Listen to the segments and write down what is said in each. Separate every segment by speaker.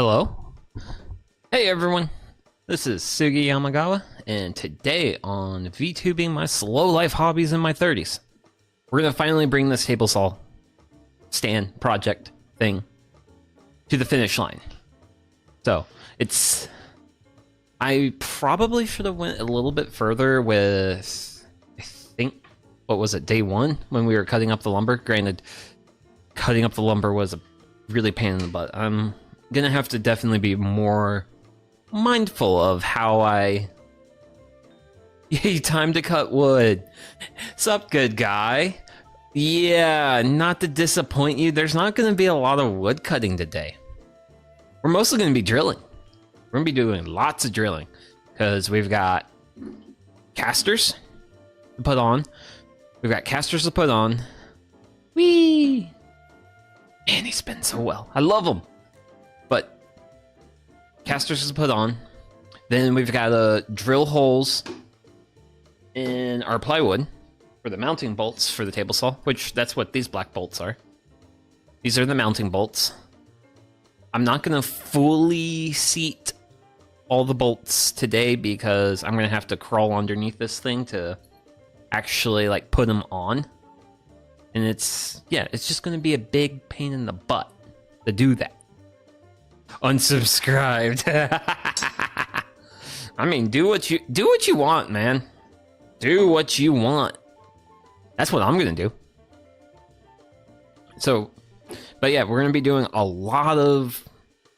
Speaker 1: Hello. Hey everyone. This is Sugi Yamagawa, and today on VTubing my slow life hobbies in my 30s, we're gonna finally bring this table saw stand project thing to the finish line. So I probably should have went a little bit further with, I think, what was it, day one when we were cutting up the lumber. Granted, cutting up the lumber was a really pain in the butt. I'm gonna have to definitely be more mindful of how I... Yay, time to cut wood. Sup, good guy? Yeah, not to disappoint you, there's not gonna be a lot of wood cutting today. We're mostly gonna be drilling. We're gonna be doing lots of drilling, because we've got casters to put on. We've got casters to put on. Whee! Man, he spins so well. I love him. But casters to put on. Then we've got to drill holes in our plywood for the mounting bolts for the table saw, which that's what these black bolts are. These are the mounting bolts. I'm not going to fully seat all the bolts today because I'm going to have to crawl underneath this thing to actually like put them on. And it's just going to be a big pain in the butt to do that. Unsubscribed. I mean, do what you want, man. Do what you want. That's what I'm gonna do. So, but yeah, we're gonna be doing a lot of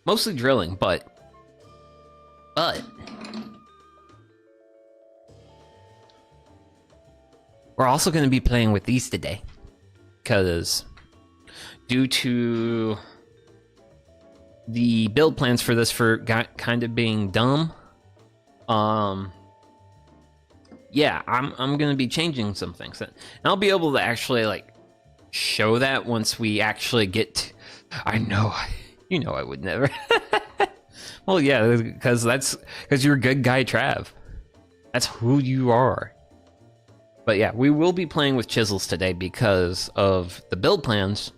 Speaker 1: mostly drilling, but we're also gonna be playing with these today, because due to the build plans for this kind of being dumb, yeah, I'm gonna be changing some things, and I'll be able to actually like show that once we actually get to, I know, you know, I would never. Well, yeah, because you're a good guy, Trav. That's who you are. But yeah, we will be playing with chisels today because of the build plans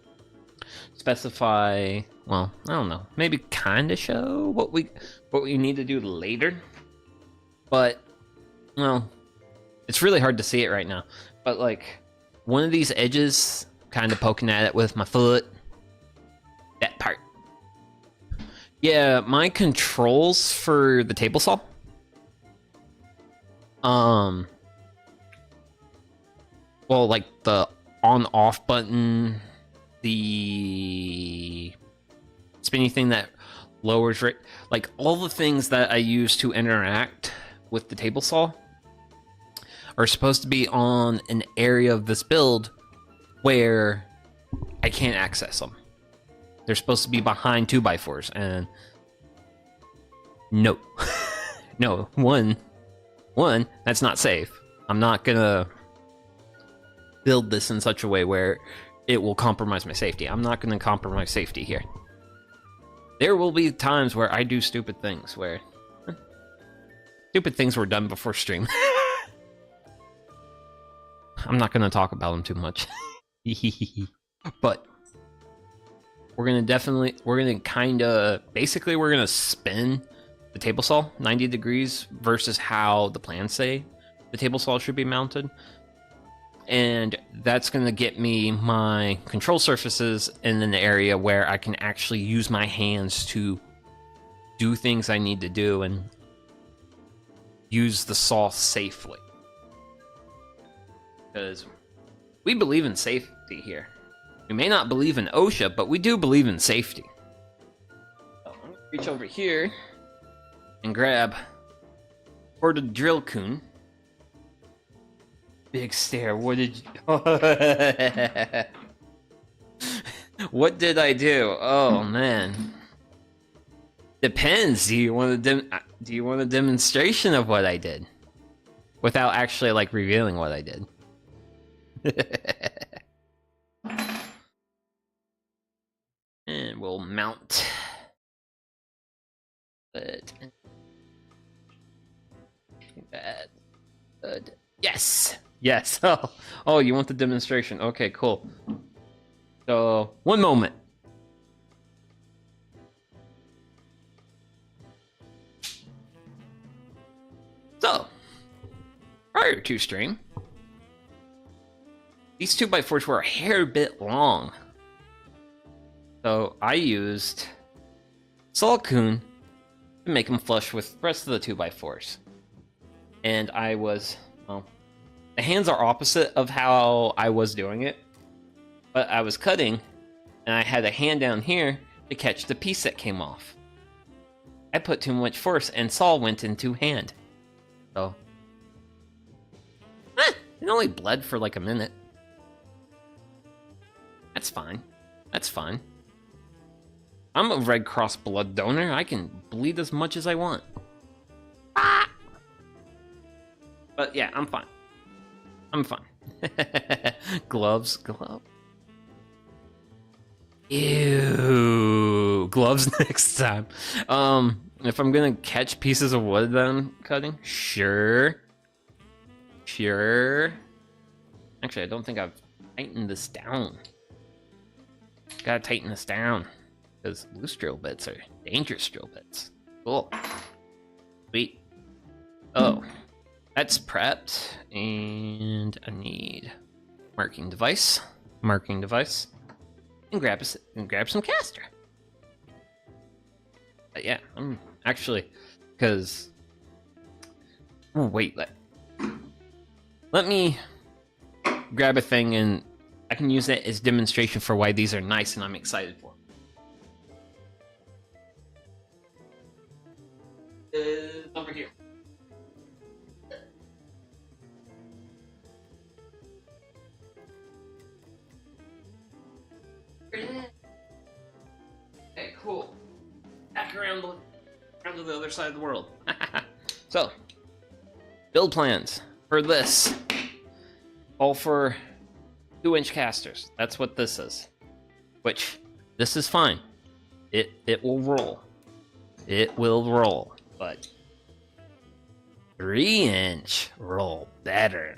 Speaker 1: specify. Well, I don't know. Maybe kind of show what we need to do later. But, well, it's really hard to see it right now. But, like, one of these edges, kind of poking at it with my foot. That part. Yeah, my controls for the table saw. Well, like, the on-off button, the spinny thing that lowers rate, like all the things that I use to interact with the table saw are supposed to be on an area of this build where I can't access them. They're supposed to be behind 2x4s, and no. No, one, that's not safe. I'm not gonna build this in such a way where it will compromise my safety. I'm not gonna compromise safety here. There will be times where I do stupid things, where stupid things were done before stream. I'm not gonna talk about them too much. But we're gonna basically we're gonna spin the table saw 90 degrees versus how the plans say the table saw should be mounted. And that's going to get me my control surfaces in an area where I can actually use my hands to do things I need to do and use the saw safely. Because we believe in safety here. We may not believe in OSHA, but we do believe in safety. So I'm going to reach over here and grab the drill coon. Big stare. What did you... What did I do? Oh man. Depends. Do you want a demonstration of what I did without actually like revealing what I did? And we'll mount it. That. Good. Yes. Yes. Oh, you want the demonstration? Okay, cool. So, one moment. 2 stream, these 2x4s were a hair bit long. So I used Salcoon to make them flush with the rest of the 2x4s. And I was, well, the hands are opposite of how I was doing it. But I was cutting, and I had a hand down here to catch the piece that came off. I put too much force, and saw went into hand. So, it only bled for like a minute. That's fine. That's fine. I'm a Red Cross blood donor. I can bleed as much as I want. Ah! But yeah, I'm fine. I'm fine. Gloves. Ew. Gloves next time. If I'm gonna catch pieces of wood that I'm cutting, sure. Actually, I don't think I've tightened this down. Gotta tighten this down. Because loose drill bits are dangerous drill bits. Cool. Sweet. Oh. That's prepped. And I need marking device. And grab some caster. But yeah, I'm actually, because, oh wait, let me grab a thing and I can use that as demonstration for why these are nice and I'm excited for. Over here. Okay, cool. Back around to the other side of the world. So, build plans for this. All for 2-inch casters. That's what this is. Which, this is fine. It will roll. It will roll. But 3-inch roll better.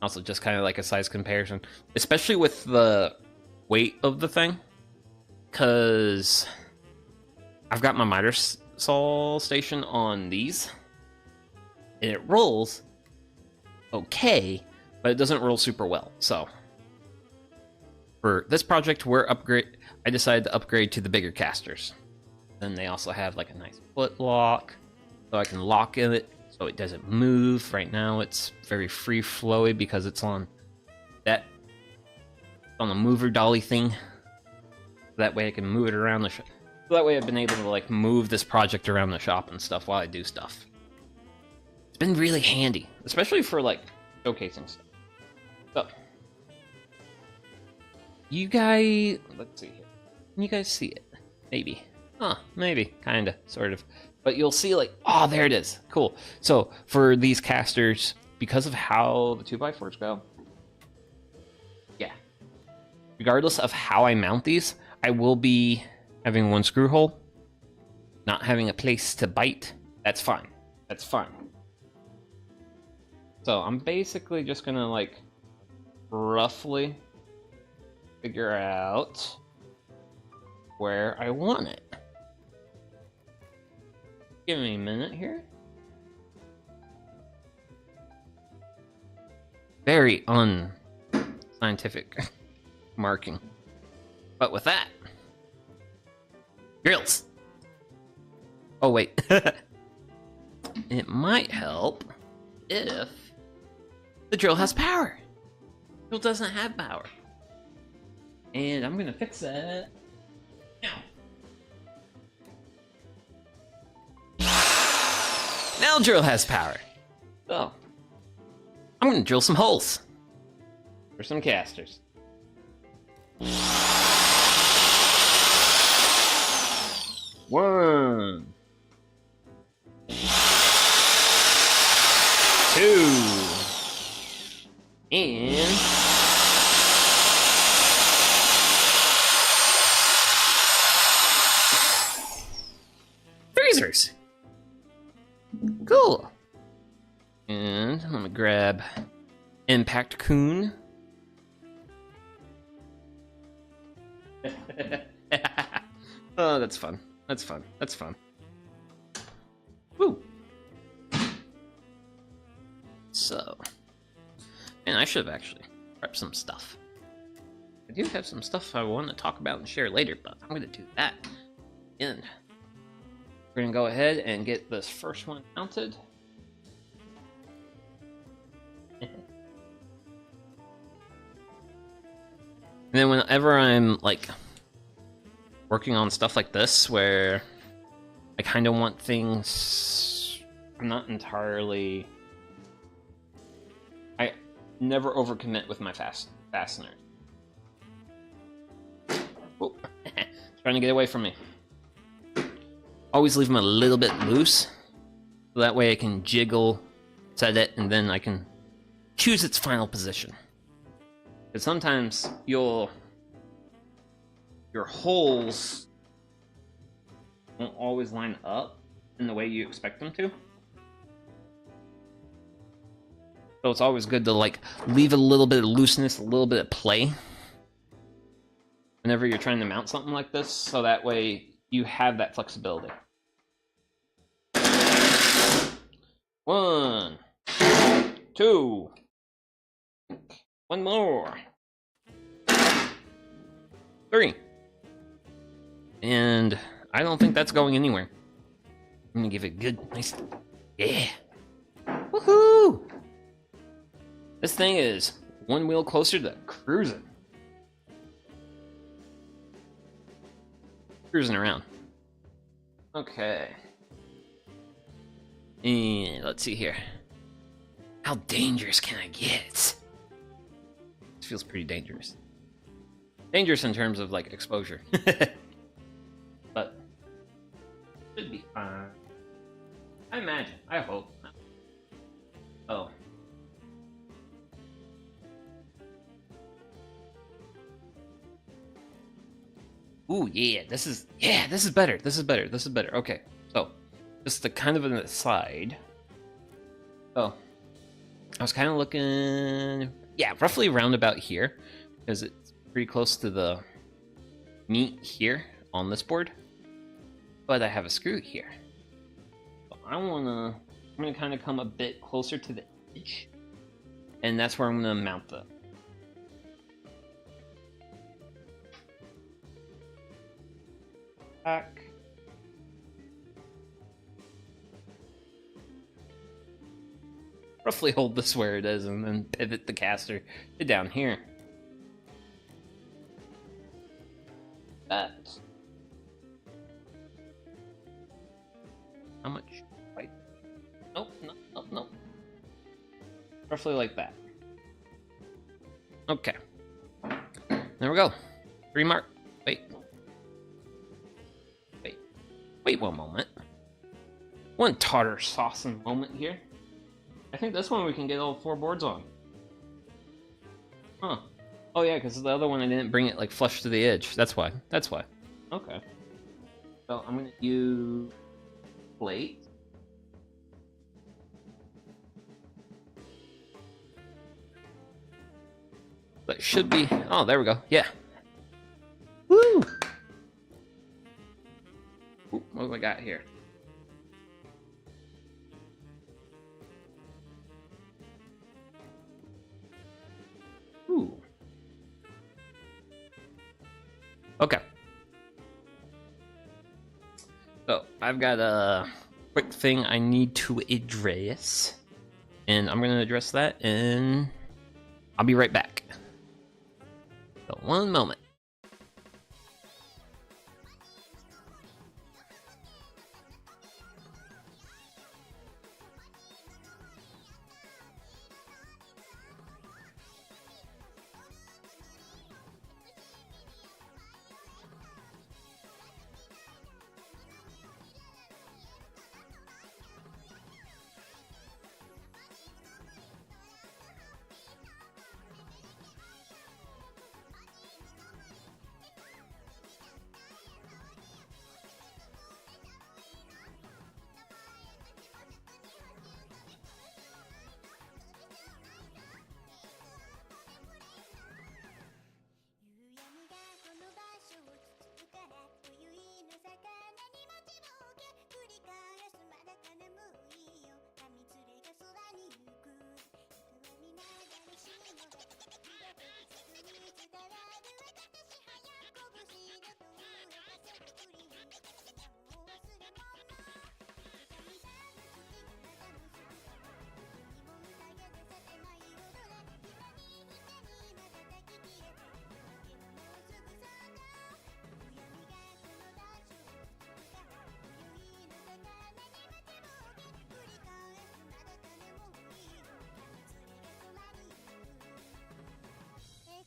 Speaker 1: Also, just kind of like a size comparison, especially with the weight of the thing, because I've got my miter saw station on these, and it rolls okay, but it doesn't roll super well. So for this project, I decided to upgrade to the bigger casters. Then they also have like a nice foot lock, so I can lock in it so it doesn't move. Right now it's very free flowy because it's on a mover dolly thing. That way I can move it around the shop. So that way I've been able to like move this project around the shop and stuff while I do stuff. It's been really handy, especially for like showcasing stuff. So you guys, let's see here. Can you guys see it? Maybe. Maybe, kinda, sort of. But you'll see like, oh, there it is. Cool. So for these casters, because of how the 2x4s go, yeah. Regardless of how I mount these, I will be having one screw hole, not having a place to bite. That's fine. That's fine. So I'm basically just gonna like roughly figure out where I want it. Give me a minute here. Very unscientific marking. But with that, drills. Oh wait. It might help if the drill has power. The drill doesn't have power. And I'm gonna fix that now. Now drill has power. So, I'm gonna drill some holes for some casters. One. 2. And 3. Cool. And I'm gonna grab Impact Coon. Oh, that's fun. That's fun. That's fun. Woo. So, and I should have actually prepped some stuff. I do have some stuff I want to talk about and share later, but I'm going to do that in. We're going to go ahead and get this first one mounted. And then whenever I'm like working on stuff like this, where I kind of want things, I'm not entirely, I never overcommit with my fasteners. Oh, trying to get away from me. Always leave them a little bit loose, so that way I can jiggle, set it, and then I can choose its final position. Because sometimes your holes won't always line up in the way you expect them to. So it's always good to like leave a little bit of looseness, a little bit of play whenever you're trying to mount something like this, so that way you have that flexibility. 1, 2, one more, 3, and I don't think that's going anywhere. I'm gonna give it a good, nice, yeah, woohoo! This thing is one wheel closer to cruising. Cruising around. Okay. And let's see here. How dangerous can I get? This feels pretty dangerous. Dangerous in terms of like exposure. But should be fine. I imagine. I hope. Oh. Ooh, yeah, this is better. This is better. Okay, so just the kind of an aside. So I was kind of looking, yeah, roughly around about here, because it's pretty close to the meat here on this board. But I have a screw here. So I'm gonna kind of come a bit closer to the edge, and that's where I'm gonna mount the. Back. Roughly hold this where it is and then pivot the caster to down here. That. How much? Wait. Nope, nope. Roughly like that. Okay. There we go. 3 mark. Wait one moment. One tartar saucing moment here. I think this one we can get all 4 boards on. Huh. Oh yeah, because the other one I didn't bring it like flush to the edge. That's why. Okay. So I'm gonna use plate. That should be, oh, there we go. Yeah. Woo! Ooh, what have I got here? Ooh. Okay. So, I've got a quick thing I need to address. And I'm going to address that, and I'll be right back. So, one moment.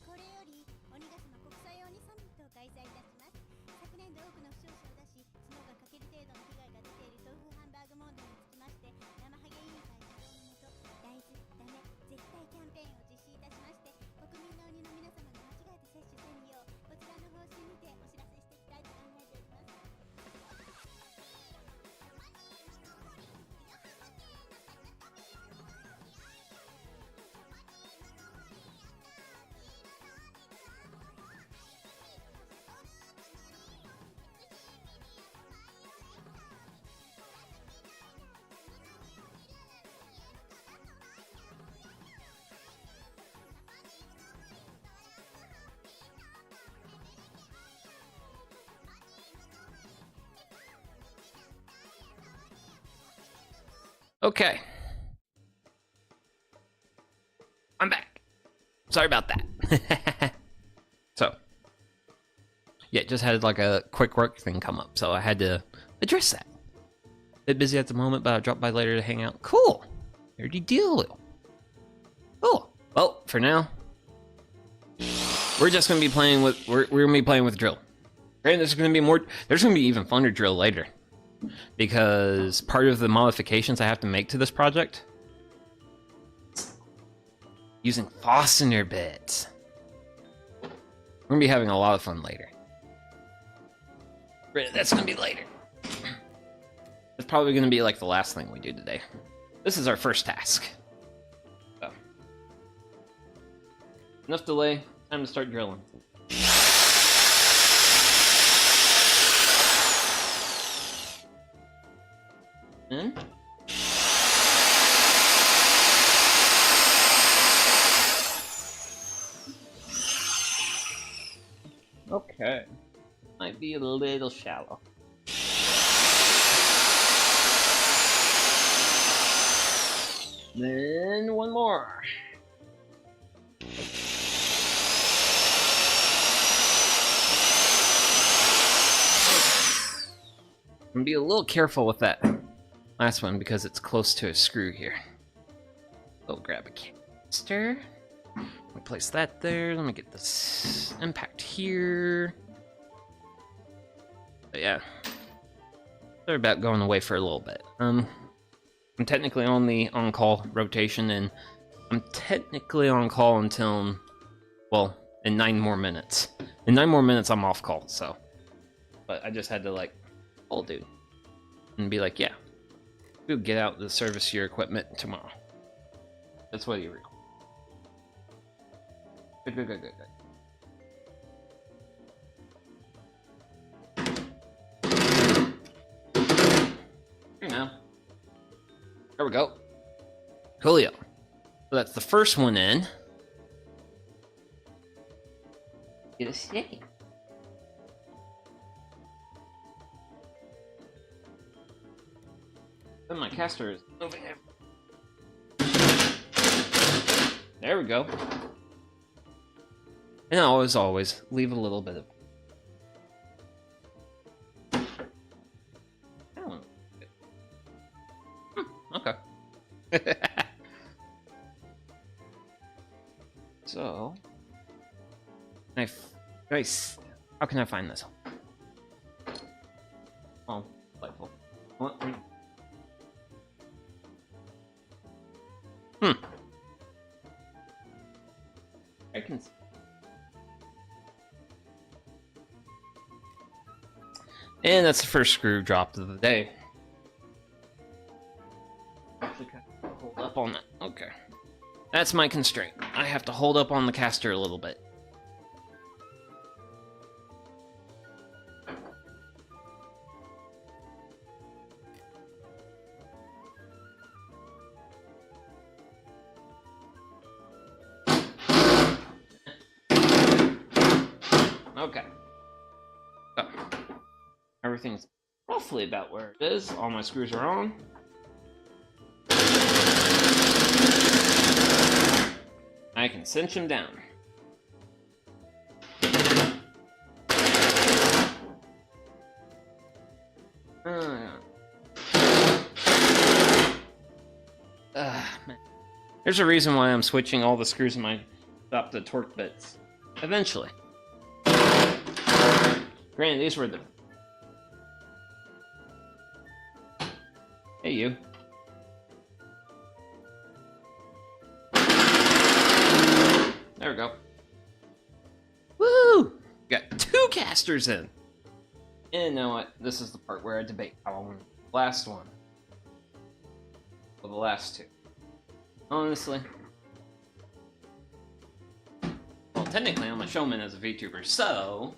Speaker 2: これより鬼ヶ島国際鬼サミットを開催いたします。昨年度多くの負傷者を出し、角が欠ける程度の被害が出ている豆腐ハンバーグ問題につきまして、生ハゲ委員会主導のもと、大豆ダメ絶対キャンペーンを実施いたしまして、国民の鬼の皆様が間違えて接種せぬよう、こちらの方針にてお知らせしていきたいと考えております。
Speaker 1: Okay. I'm back. Sorry about that. So, yeah, just had like a quick work thing come up, so I had to address that. Bit busy at the moment, but I'll drop by later to hang out. Cool. Dirty deal. Cool. Well, for now, we're just gonna be playing with we're gonna be playing with drill. And there's gonna be more. There's gonna be even funner drill later, because part of the modifications I have to make to this project using fastener bits. We're gonna be having a lot of fun later. That's gonna be later. It's probably gonna be like the last thing we do today. This is our first task. So, enough delay. Time to start drilling. In. Okay. Might be a little shallow. Then one more. I'm gonna be a little careful with that last one because it's close to a screw here. So grab a canister. Let me place that there. Let me get this impact here. But yeah, they're about going away for a little bit. I'm technically on the on-call rotation, and I'm technically on call until, well, in 9 more minutes. In 9 more minutes, I'm off call. So, but I just had to like, oh, dude, and be like, yeah, we'll get out to service your equipment tomorrow. That's what you record. Good. Here now. There we go. Coolio. So that's the first one in. Get a sticky. Then my caster is moving it. There we go. And always, leave a little bit of... Oh. Okay. So... Nice. How can I find this? Oh, delightful. What? I can... And that's the first screw drop of the day. Actually, hold up on that. Okay. That's my constraint. I have to hold up on the caster a little bit. Okay. Oh. Everything's roughly about where it is. All my screws are on. I can cinch them down. Man. There's a reason why I'm switching all the screws in my shop to torque bits. Eventually. Granted, these were the... Hey, you. There we go. Woo! Got 2 casters in. And you know what? This is the part where I debate how I want the last one. Well, the last 2. Honestly. Well, technically, I'm a showman as a VTuber, so...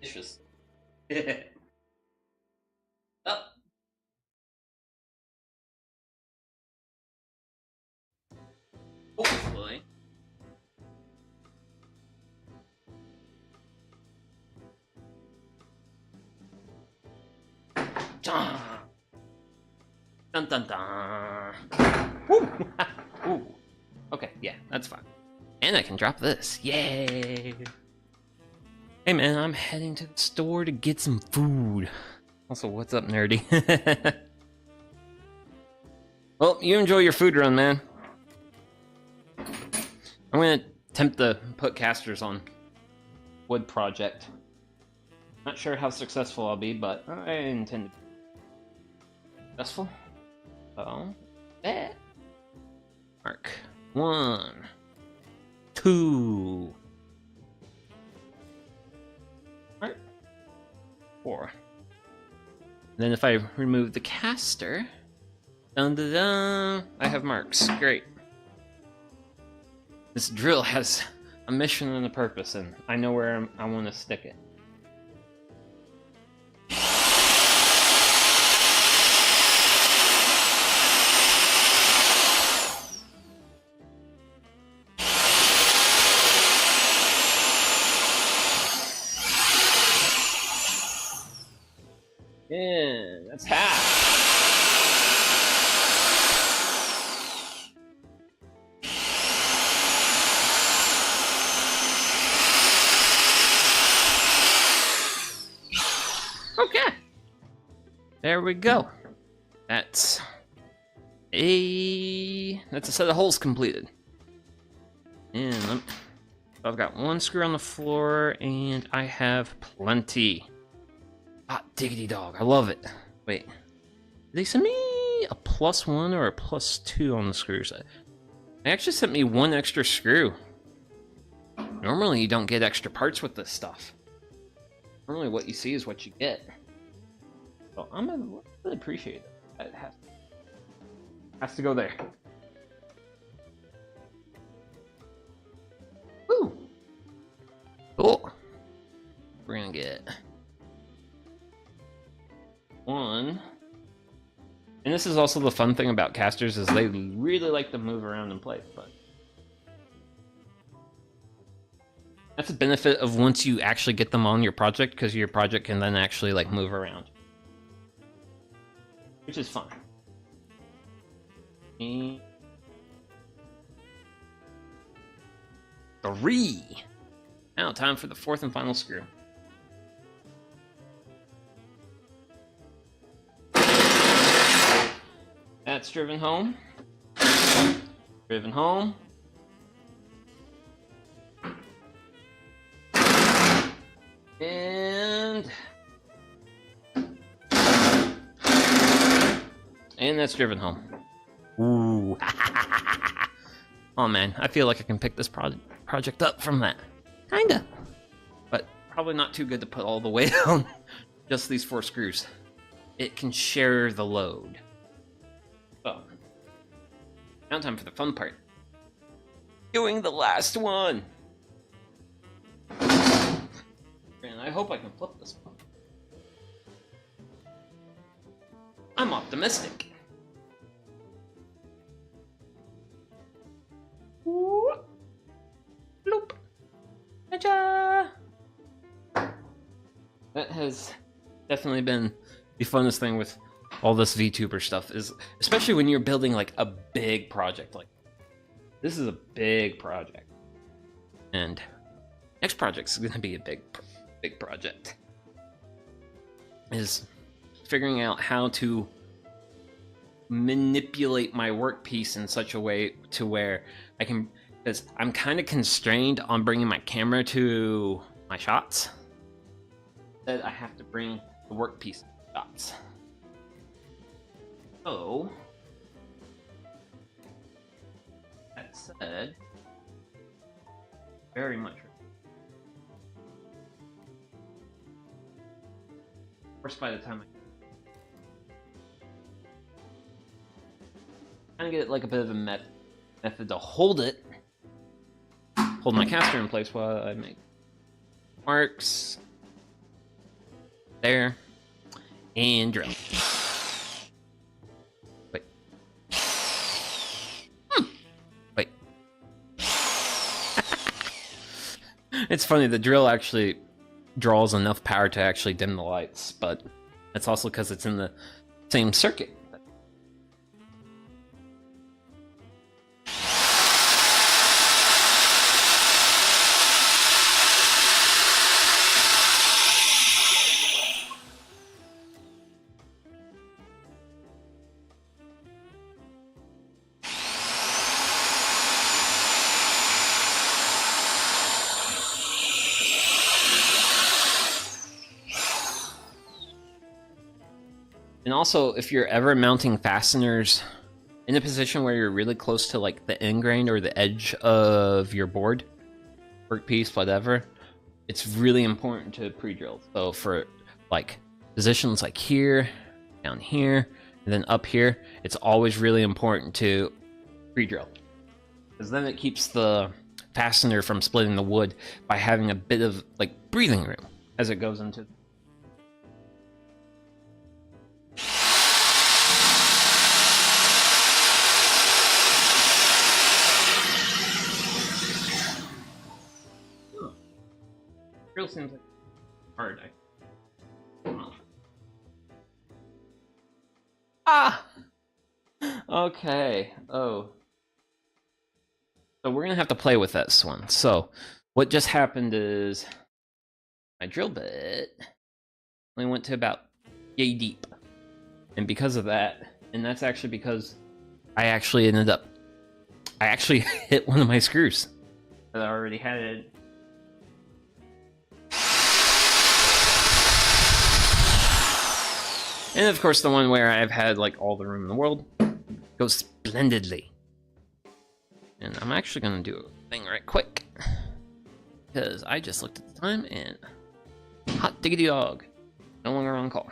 Speaker 1: It's just... Oh. Hopefully. Dun dun dun dun. Ooh. Okay, yeah, that's fine. And I can drop this. Yay! Hey man, I'm heading to the store to get some food. Also, what's up, nerdy? Well, you enjoy your food run, man. I'm gonna attempt to put casters on wood project. Not sure how successful I'll be, but I intend to be successful. So, that. Mark. 1, 2. Mark. 4. Then if I remove the caster, dun dun dun, I have marks. Great. This drill has a mission and a purpose, and I know where I want to stick it. Yeah, that's half. Okay. There we go. That's a set of holes completed. And I've got 1 screw on the floor, and I have plenty. Hot diggity dog, I love it. Wait, did they send me a +1 or a +2 on the screws? They actually sent me 1 extra screw. Normally you don't get extra parts with this stuff. Normally what you see is what you get. So I'm gonna really appreciate it. It has to go there. Woo! Cool. We're gonna get 1. And this is also the fun thing about casters, is they really like to move around in place, but that's the benefit of once you actually get them on your project, because your project can then actually like move around, which is fun. And 3. Now time for the 4th and final screw. That's driven home. Driven home. And that's driven home. Ooh. Oh man, I feel like I can pick this project up from that. Kinda. But probably not too good to put all the weight on just these 4 screws. It can share the load. So, now time for the fun part. Doing the last one! And I hope I can flip this one. I'm optimistic. Bloop. Ta-da! That has definitely been the funnest thing with all this VTuber stuff, is especially when you're building like a big project. Like this is a big project, and next project's gonna be a big project. Is figuring out how to manipulate my workpiece in such a way to where I can, because I'm kind of constrained on bringing my camera to my shots, that I have to bring the workpiece to shots. So that said, very much. Of course, by the time I kind of get like a bit of a method to hold my caster in place while I make marks there and drill. Wait. Wait. It's funny, the drill actually draws enough power to actually dim the lights, but it's also because it's in the same circuit. And also, if you're ever mounting fasteners in a position where you're really close to like the end grain or the edge of your board, workpiece, whatever, it's really important to pre-drill. So for like positions like here, down here, and then up here, it's always really important to pre-drill, because then it keeps the fastener from splitting the wood by having a bit of like breathing room as it goes into. Drill seems like hard. Ah! Okay. Oh. So we're gonna have to play with this one. So what just happened is my drill bit only went to about yay deep. And because of that, and that's actually because I actually hit one of my screws that I already had it. And of course, the one where I've had like all the room in the world goes splendidly. And I'm actually gonna do a thing right quick, because I just looked at the time and hot diggity dog, no longer on call.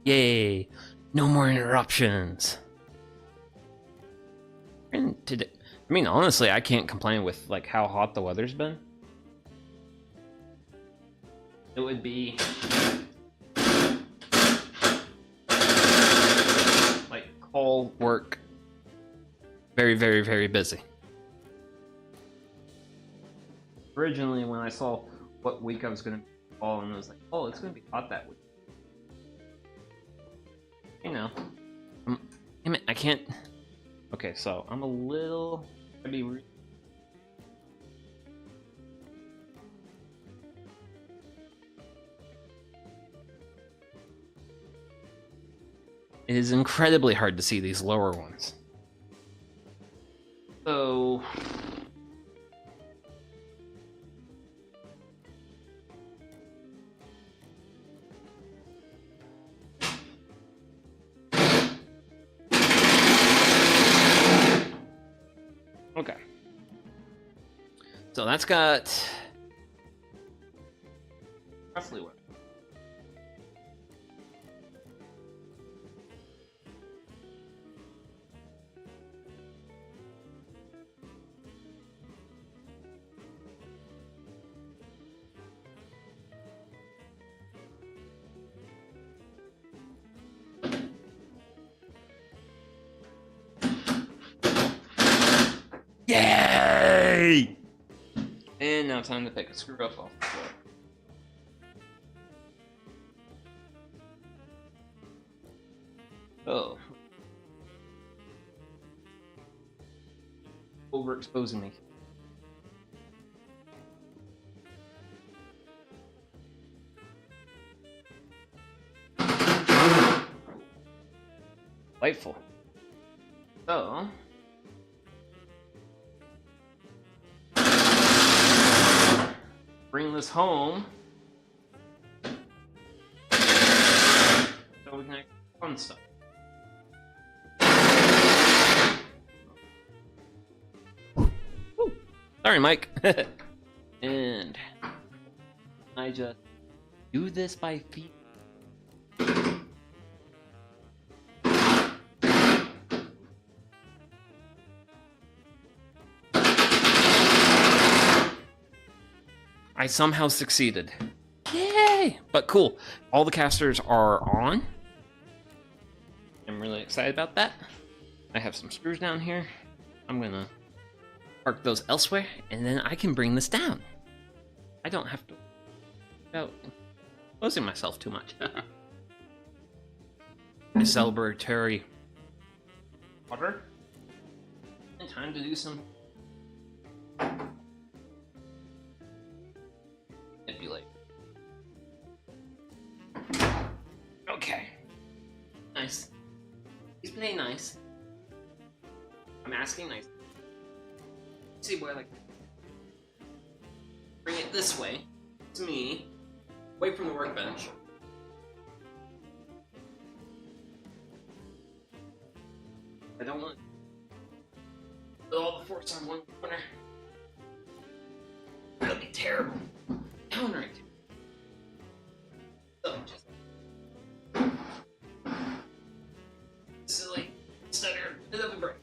Speaker 1: Yay! No more interruptions. And today, I mean, honestly, I can't complain with like how hot the weather's been. It would be like call work, very, very, very busy. Originally, when I saw what week I was going to fall, and I was like, oh, it's going to be hot that week. You know, damn it, I can't. Okay, so I'm a little. It is incredibly hard to see these lower ones. So okay. So that's got roughly what? Yay! And now time to pick a screw up off the floor. Oh. Overexposing me. Delightful. So, bring this home so we can actually fun stuff. Woo. Sorry, Mike. And I just do this by feet. I somehow succeeded. Yay! But cool. All the casters are on. I'm really excited about that. I have some screws down here. I'm gonna park those elsewhere, and then I can bring this down. I don't have to worry about exposing myself too much. A celebratory water. And time to do some manipulate. Okay. Nice. He's playing nice. I'm asking nice. Let's see where, like, bring it this way to me, away from the workbench. I don't want to put all the force on one corner. That'll be terrible. Counteract. So just silly stutter, bit of a break.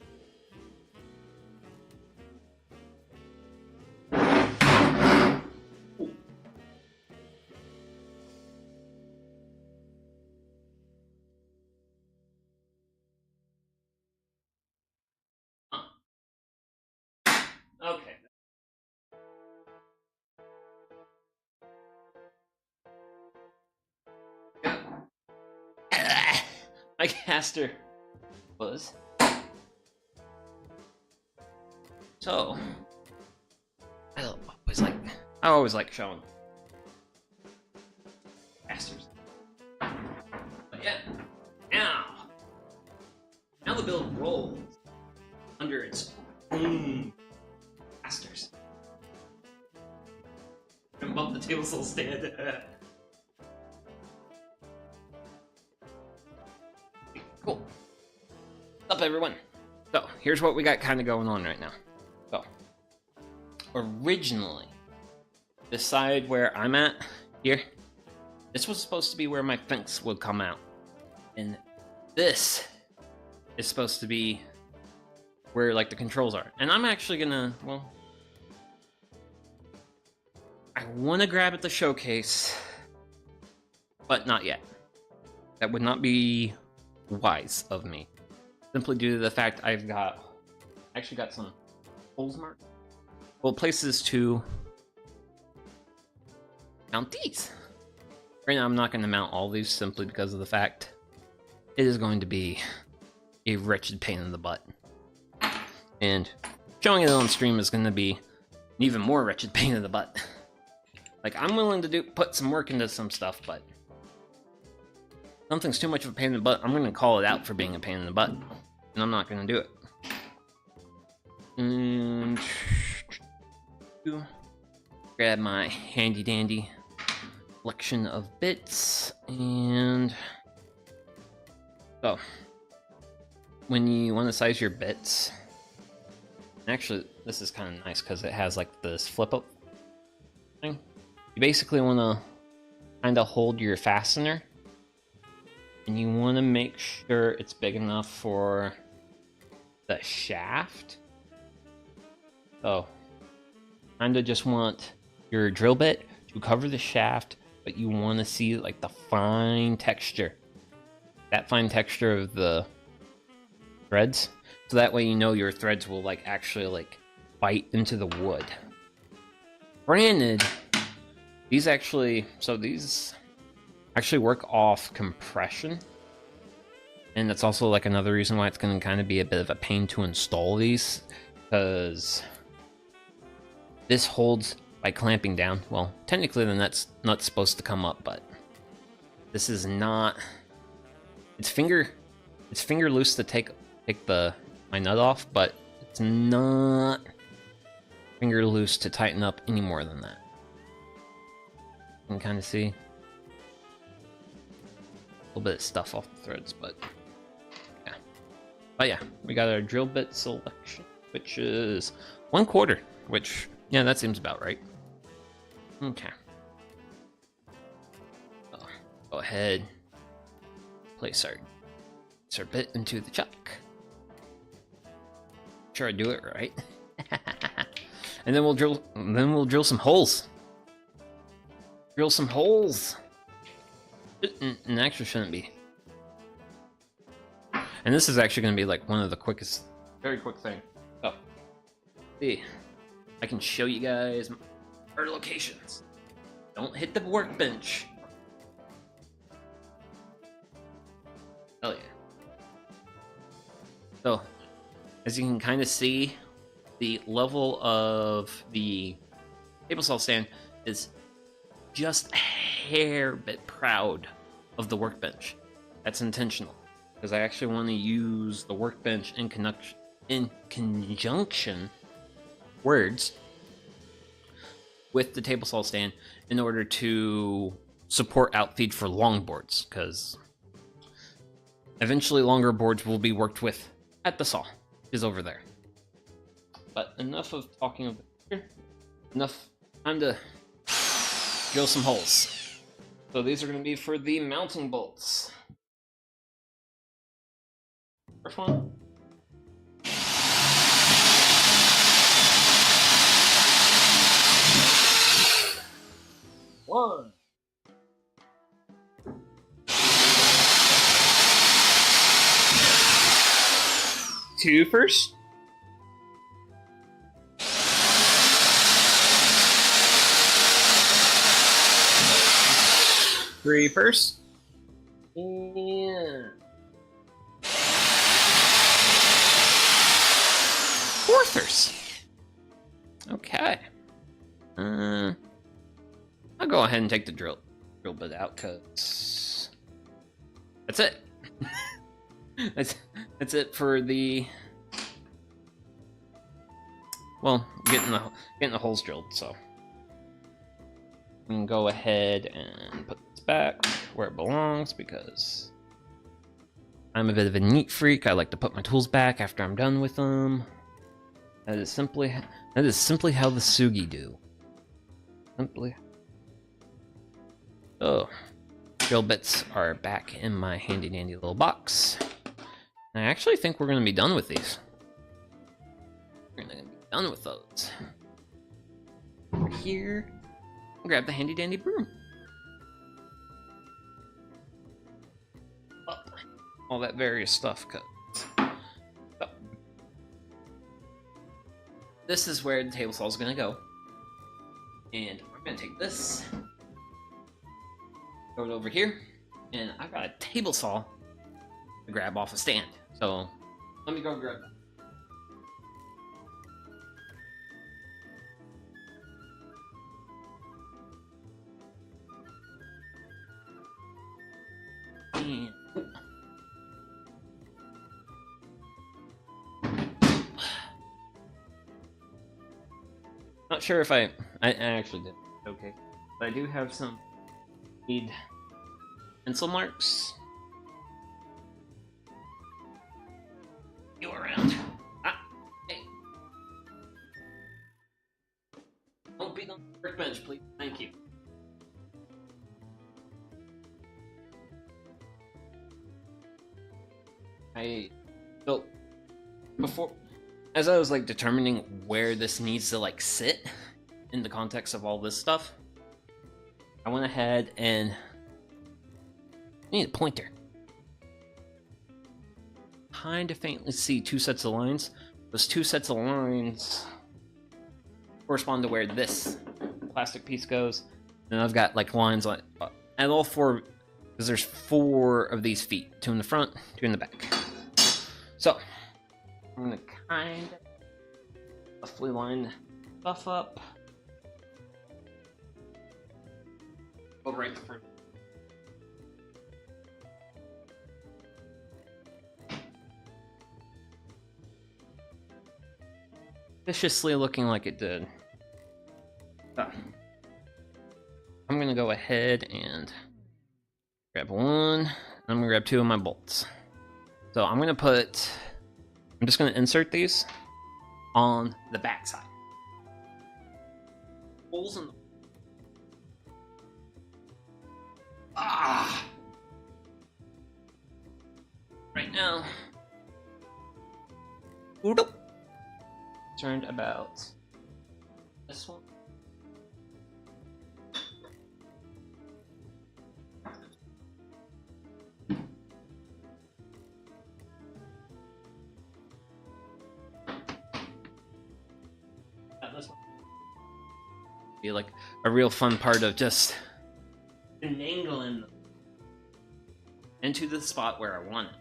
Speaker 1: Okay. My caster was. So I always like showing casters. But yeah, now the build rolls under its own casters. And bump the table still stand. Cool. What's up, everyone? So, here's what we got kind of going on right now. So, originally, the side where I'm at, here, this was supposed to be where my fence would come out. And this is supposed to be where, like, the controls are. And I'm actually gonna, well, I want to grab at the showcase, but not yet. That would not be wise of me, simply due to the fact I've actually got some holes marked. Well, places to mount these. Right now I'm not going to mount all these simply because of the fact it is going to be a wretched pain in the butt. And showing it on stream is going to be an even more wretched pain in the butt. Like, I'm willing to put some work into some stuff, but something's too much of a pain in the butt, I'm going to call it out for being a pain in the butt. And I'm not going to do it. And grab my handy dandy collection of bits. And so, when you want to size your bits, actually, this is kind of nice because it has like this flip up thing. You basically want to kind of hold your fastener, and you want to make sure it's big enough for the shaft. So, kind of just want your drill bit to cover the shaft, but you want to see like the fine texture. That fine texture of the threads. So that way you know your threads will like actually like bite into the wood. Granted, these actually work off compression. And that's also like another reason why it's going to kind of be a bit of a pain to install these, because this holds by clamping down. Well, technically the nut's not supposed to come up, but this is not. It's finger loose to take my nut off, but it's not finger loose to tighten up any more than that. You can kind of see a little bit of stuff off the threads, but yeah. But yeah, we got our drill bit selection, which is 1/4, which, yeah, that seems about right. Okay. Go ahead, place our bit into the chuck. Sure, I do it right. And then we'll drill some holes. Drill some holes. And actually shouldn't be. And this is actually going to be like one of the quickest, very quick thing. Oh, see, I can show you guys our locations. Don't hit the workbench. Hell yeah. So, as you can kind of see, the level of the table saw stand is just a hair bit proud of the workbench. That's intentional, because I actually want to use the workbench in conjunction words with the table saw stand in order to support outfeed for long boards, because eventually longer boards will be worked with at the saw, is over there. But enough of talking over here. Enough time to drill some holes. So these are going to be for the mounting bolts. First one. One. Two first. Three first. And fourthers. Okay. I'll go ahead and take the drill bit out, cause that's it. That's it for the, well, getting the holes drilled. So we can go ahead and put this back where it belongs, because I'm a bit of a neat freak. I like to put my tools back after I'm done with them. That is simply how the Sugi do. Simply. Oh, drill bits are back in my handy dandy little box. I actually think we're going to be done with these. We're going to be done with those. Over here, grab the handy dandy broom. Up. All that various stuff cut. So, this is where the table saw is going to go. And we're going to take this, throw it over here, and I've got a table saw to grab off a stand. So let me go grab that. And not sure if I actually did. Okay, but I do have some need pencil marks. You around? Ah, hey. Don't beat on the workbench, please. Thank you. So before, as I was like determining where this needs to like sit in the context of all this stuff, I went ahead and I need a pointer. Kind of faintly see two sets of lines. Those two sets of lines correspond to where this plastic piece goes. And I've got like lines on at all four Because there's 4 of these feet. 2 in the front, 2 in the back. So, I'm going to kind of roughly line stuff up. Go right the front. Viciously looking like it did. So, I'm going to go ahead and grab 1. I'm going to grab 2 of my bolts. So I'm just going to insert these on the back side. Holes in the... Right now. Concerned about this one. This one be like a real fun part of just finagling them into the spot where I want it.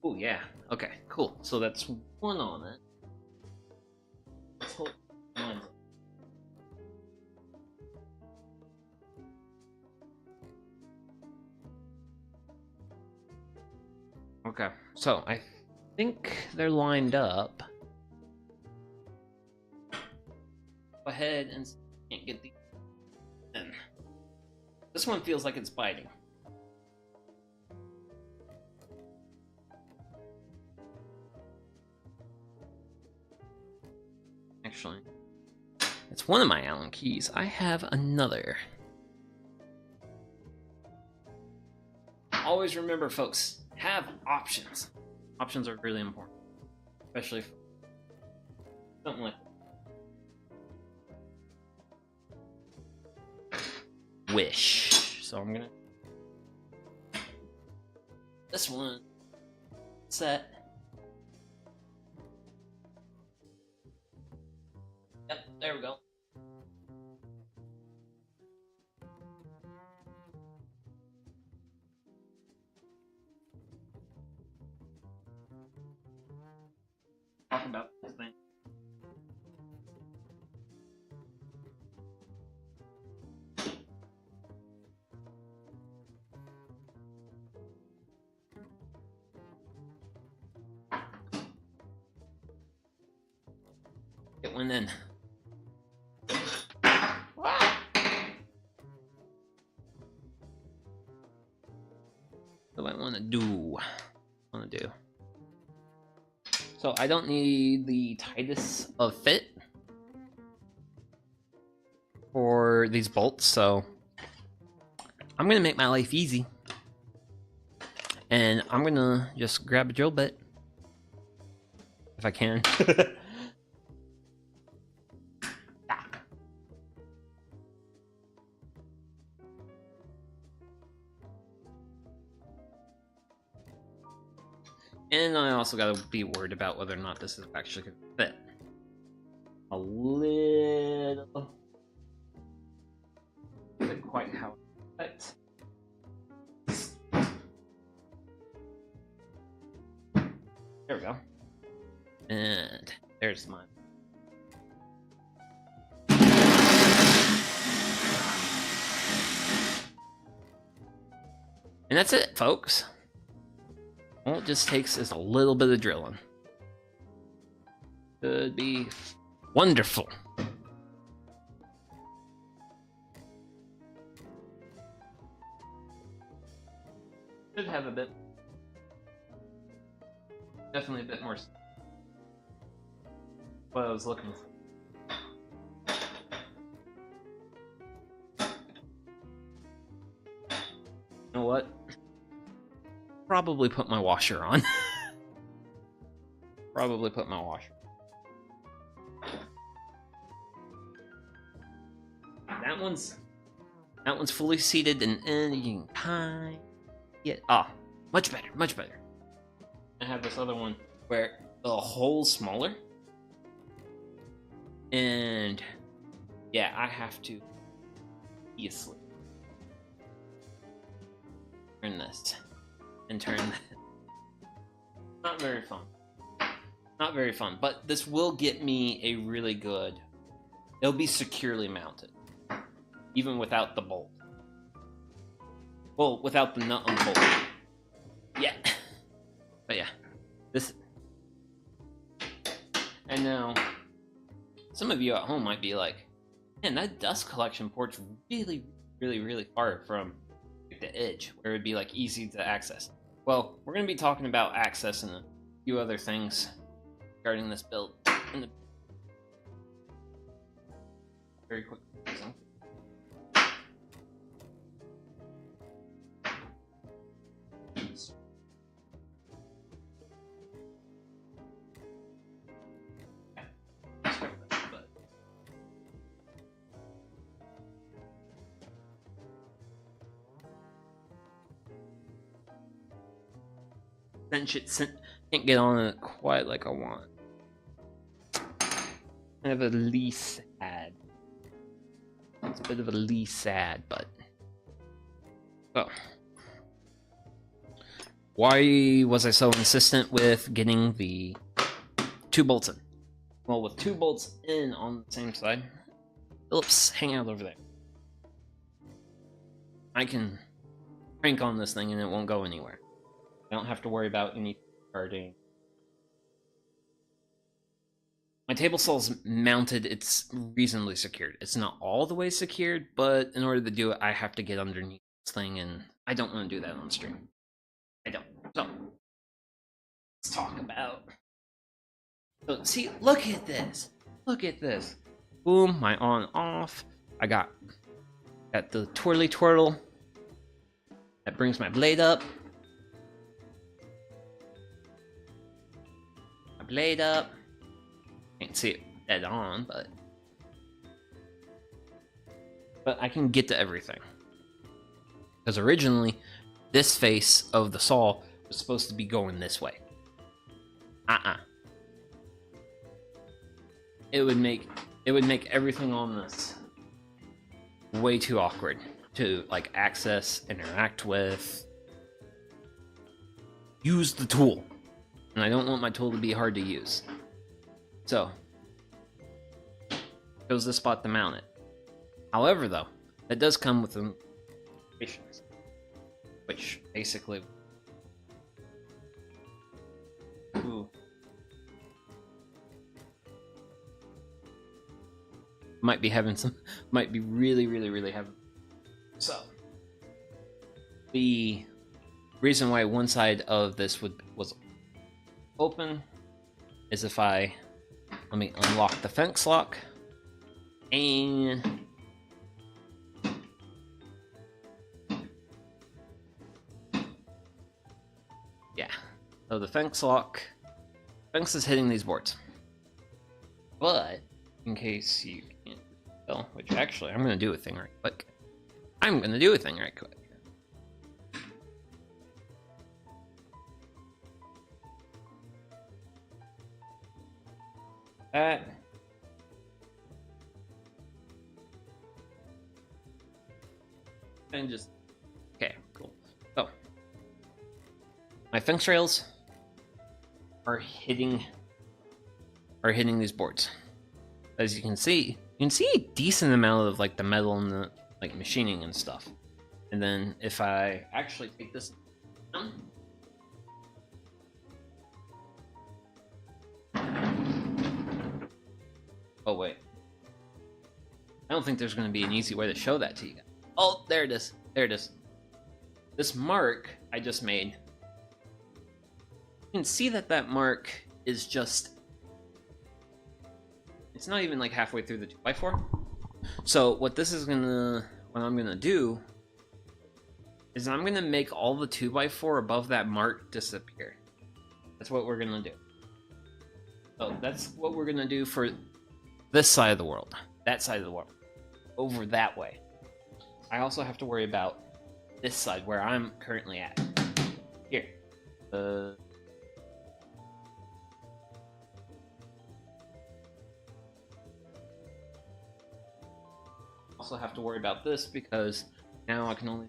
Speaker 1: Oh yeah. Okay, cool. So that's 1 on it. Let's hope mine's up. Okay, so I think they're lined up. Go ahead and can't get these in. This one feels like it's biting. Actually, it's one of my Allen keys. I have another. Always remember, folks, have options. Options are really important, especially for something like Wish. So I'm gonna this one set. Yep, there we go. Talk about this thing. It went in. What do I want to do? So I don't need the tightest of fit for these bolts, so I'm gonna make my life easy, and I'm gonna just grab a drill bit if I can. And I also gotta be worried about whether or not this is actually gonna fit. A little. Not quite how it fits. There we go. And there's mine. And that's it, folks. All it just takes is a little bit of drilling. Could be wonderful. Should have a bit. Definitely a bit more. What I was looking for. know what? Probably put my washer on. Probably put my washer. That one's fully seated and you can kind of get much better, much better. I have this other one where the hole's smaller. And yeah, I have to easily turn this and turn that. Not very fun. Not very fun, but this will get me a really good... It'll be securely mounted. Even without the bolt. Well, without the nut on the bolt. Yeah. But yeah. This... And now... Some of you at home might be like, man, that dust collection port's really, really, really far from the edge, where it would be like easy to access. Well, we're going to be talking about access and a few other things regarding this build in the very quick. Can't get on it quite like I want. Kind of a lease ad. It's a bit of a lease ad, but oh, why was I so insistent with getting the 2 bolts in? Well, with 2 bolts in on the same side, Phillips, hang out over there. I can crank on this thing and it won't go anywhere. I don't have to worry about any charging. My table saw's mounted, it's reasonably secured. It's not all the way secured, but in order to do it, I have to get underneath this thing, and I don't want to do that on stream. I don't. So, let's talk about... So, see, look at this. Look at this. Boom, my on-off. I got the twirly twirl. That brings my blade up. Blade up. Can't see it dead on, but I can get to everything. Because originally, this face of the saw was supposed to be going this way. It would make everything on this way too awkward to like access, interact with, use the tool. And I don't want my tool to be hard to use. So, chose this spot to mount it. However, though, that does come with limitations, which basically... Ooh. Might be having some... Might be really, really, really having... So, the reason why one side of this was open is if let me unlock the fence lock, and yeah, so the fence is hitting these boards, but in case you can't tell, which actually I'm gonna do a thing right quick. That. And just... Okay, cool. So, my fence rails are hitting these boards. As you can see a decent amount of like the metal and the like machining and stuff. And then if I actually take this down, oh wait, I don't think there's going to be an easy way to show that to you guys. Oh, there it is. There it is. This mark I just made. You can see that mark is just... It's not even like halfway through the 2x4. So what I'm gonna do is I'm gonna make all the 2x4 above that mark disappear. That's what we're gonna do. So that's what we're gonna do for this side of the world. That side of the world. Over that way. I also have to worry about this side where I'm currently at. Here. Also have to worry about this because now I can only...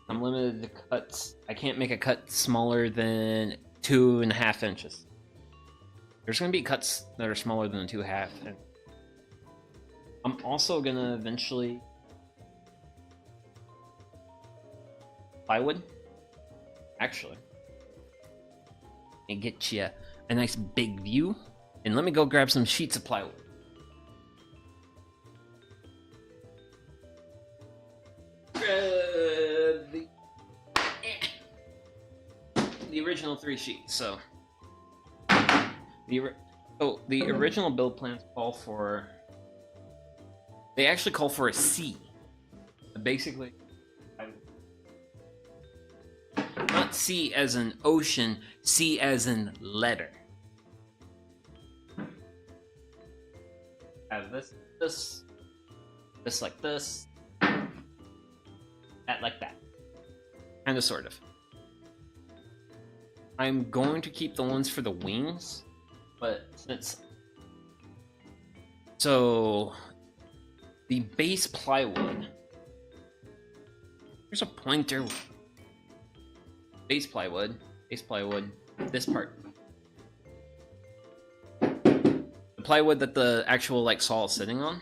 Speaker 1: I'm limited to cuts. I can't make a cut smaller than 2.5 inches. There's going to be cuts that are smaller than 2.5. I'm also going to eventually... plywood? Actually. And get you a nice big view. And let me go grab some sheets of plywood. The original 3 sheets. So the original build plans call for. They actually call for a C. Basically, not C as in ocean, C as in letter. Have this like this, that like that, kind of, sort of. I'm going to keep the ones for the wings, but so the base plywood. There's a pointer. Base plywood, this part. The plywood that the actual saw is sitting on,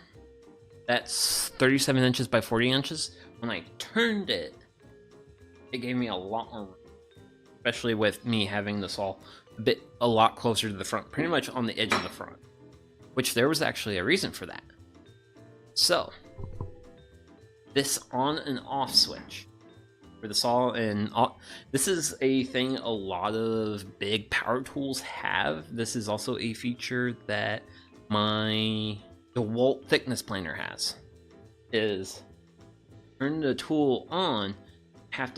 Speaker 1: that's 37 inches by 40 inches. When I turned it, it gave me a lot more room, especially with me having the saw a lot closer to the front, pretty much on the edge of the front, which there was actually a reason for that. So this on and off switch for the saw, and this is a thing a lot of big power tools have. This is also a feature that the DeWalt thickness planer has. Is turn the tool on, you have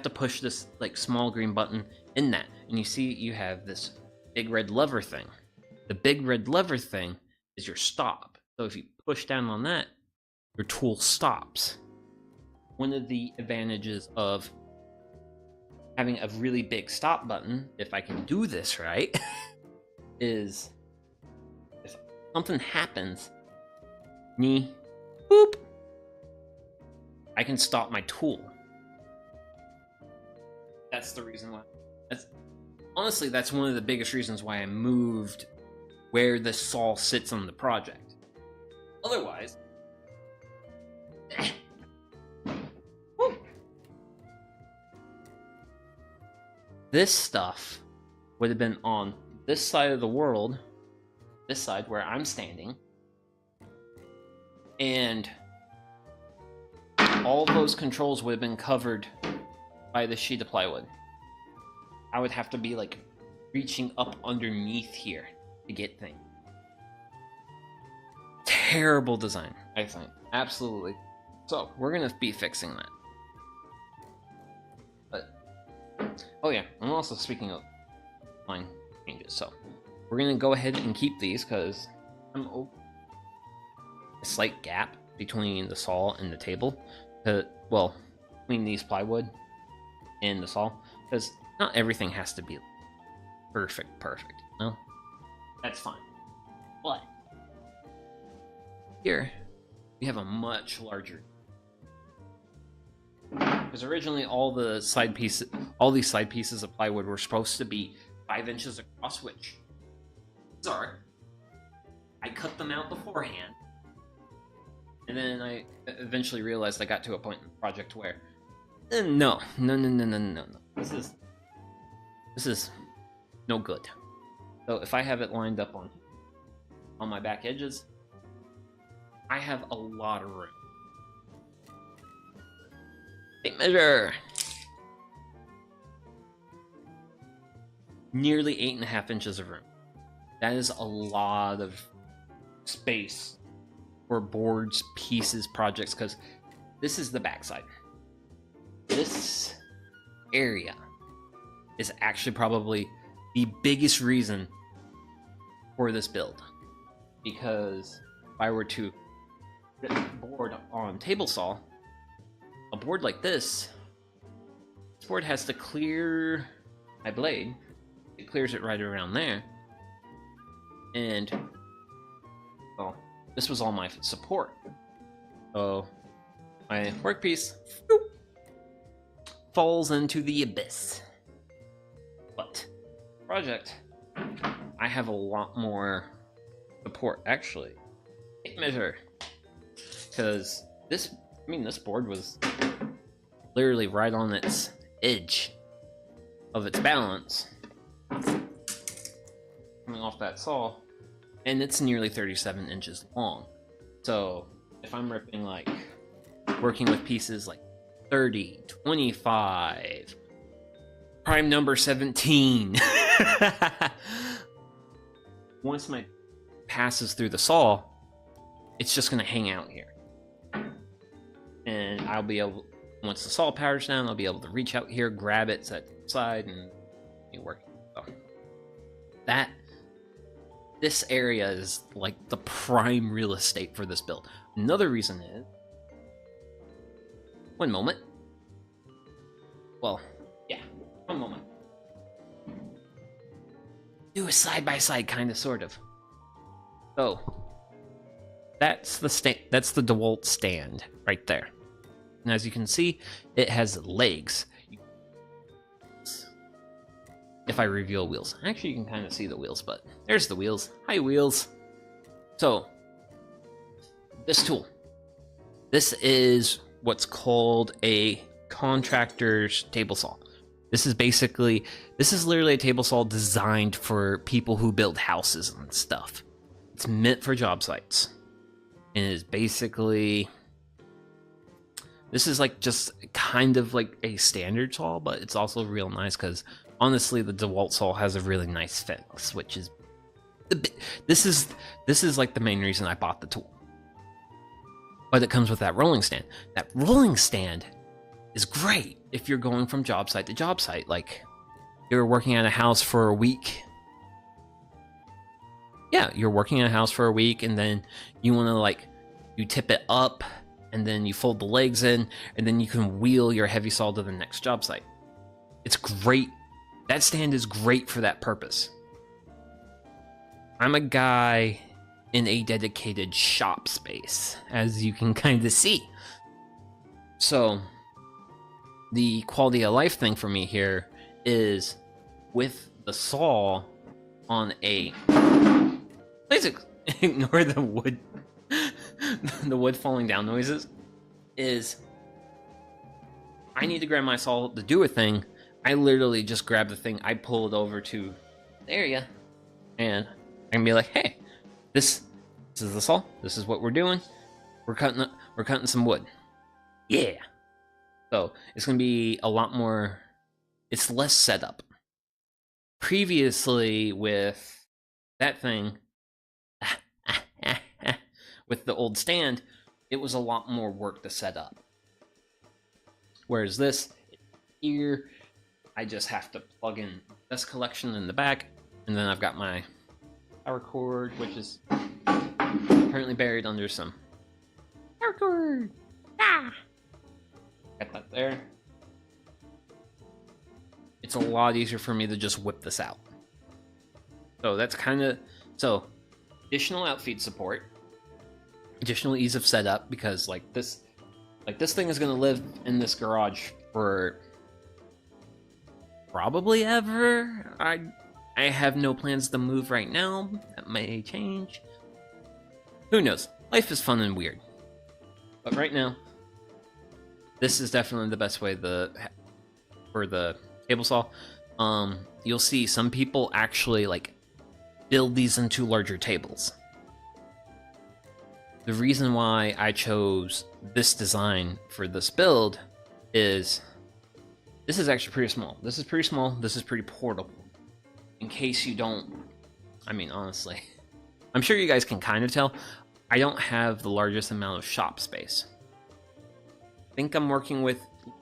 Speaker 1: to push this small green button in that, and you see you have this big red lever thing. The big red lever thing is your stop. So if you push down on that, your tool stops. One of the advantages of having a really big stop button, if I can do this right, is if something happens, boop, I can stop my tool. That's the reason why. Honestly, that's one of the biggest reasons why I moved where the saw sits on the project. Otherwise, this stuff would have been on this side of the world, this side where I'm standing, and all those controls would have been covered by the sheet of plywood. I would have to be reaching up underneath here to get things. Terrible design, I think. Absolutely. So we're gonna be fixing that. But oh yeah, I'm also speaking of line changes. So we're gonna go ahead and keep these because I'm a slight gap between the saw and the table. Well, between these plywood and the saw, because not everything has to be perfect. No, that's fine. But here we have a much larger, because originally all these side pieces of plywood were supposed to be 5 inches across, which sorry, I cut them out beforehand, and then I eventually realized I got to a point in the project where no. This is no good. So if I have it lined up on my back edges, I have a lot of room. Tape measure. Nearly 8.5 inches of room. That is a lot of space for boards, pieces, projects, because this is the backside. This area is actually probably the biggest reason for this build, because if I were to get a board on table saw, a board like this board has to clear my blade. It clears it right around there, and well, this was all my support. So my workpiece falls into the abyss. But project, I have a lot more support actually. Tape measure, because this board was literally right on its edge of its balance coming off that saw, and it's nearly 37 inches long. So if I'm ripping, like, working with pieces like 30, 25, prime number 17, once my passes through the saw, it's just going to hang out here. And I'll be able, once the saw powers down, I'll be able to reach out here, grab it, set it aside, and be working. So this area is like the prime real estate for this build. Another reason is, one moment. Well, yeah, one moment. Do a side-by-side kind of, sort of. So that's the DeWalt stand right there. And as you can see, it has legs. If I reveal wheels, actually you can kind of see the wheels, but there's the wheels. Hi, wheels. So this tool, this is what's called a contractor's table saw. This is literally a table saw designed for people who build houses and stuff. It's meant for job sites, and it is basically, this is like just kind of like a standard saw, but it's also real nice because honestly, the DeWalt saw has a really nice fix, which is this is like the main reason I bought the tool. But it comes with that rolling stand. That rolling stand is great if you're going from job site to job site. Like, you're working at a house for a week. Yeah, you're working at a house for a week, and then you want to, like, you tip it up, and then you fold the legs in, and then you can wheel your heavy saw to the next job site. It's great. That stand is great for that purpose. I'm a guy in a dedicated shop space, as you can kind of see. So the quality of life thing for me here is with the saw on a, please ignore the wood the wood falling down noises, is I need to grab my saw to do a thing. I literally just grab the thing, I pull it over to the area, and I can be like, hey, this is the saw, this is what we're doing, we're cutting some wood. Yeah. So it's gonna be a lot more, it's less setup. Previously with that thing, with the old stand, it was a lot more work to set up. Whereas this, here, I just have to plug in this collection in the back, and then I've got my power cord, which is currently buried under some power cord. Ah! Got that there. It's a lot easier for me to just whip this out. So that's kind of, so additional outfeed support, additional ease of setup, because like this thing is going to live in this garage for probably ever. I have no plans to move right now. That may change. Who knows? Life is fun and weird. But right now, this is definitely the best way for the table saw. You'll see some people actually like build these into larger tables. The reason why I chose this design for this build is this is actually pretty small. This is pretty small. This is pretty portable. In case you don't, I mean, honestly, I'm sure you guys can kind of tell. I don't have the largest amount of shop space. I think I'm working with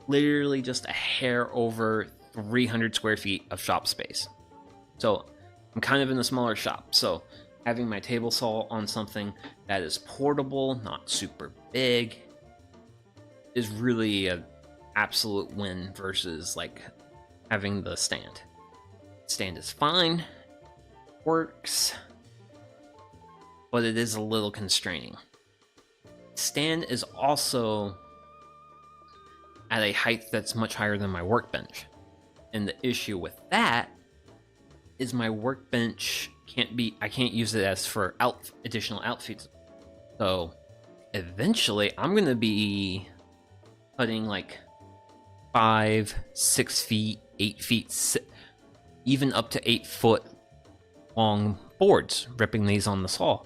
Speaker 1: literally just a hair over 300 square feet of shop space. So I'm kind of in a smaller shop. So having my table saw on something that is portable, not super big, is really an absolute win versus like having the stand. Stand is fine, works, but it is a little constraining. Stand is also at a height that's much higher than my workbench. And the issue with that is my workbench I can't use it as for additional outfits. So eventually I'm gonna be putting like 5, 6 feet, 8 feet, even up to 8 foot long boards, ripping these on the saw.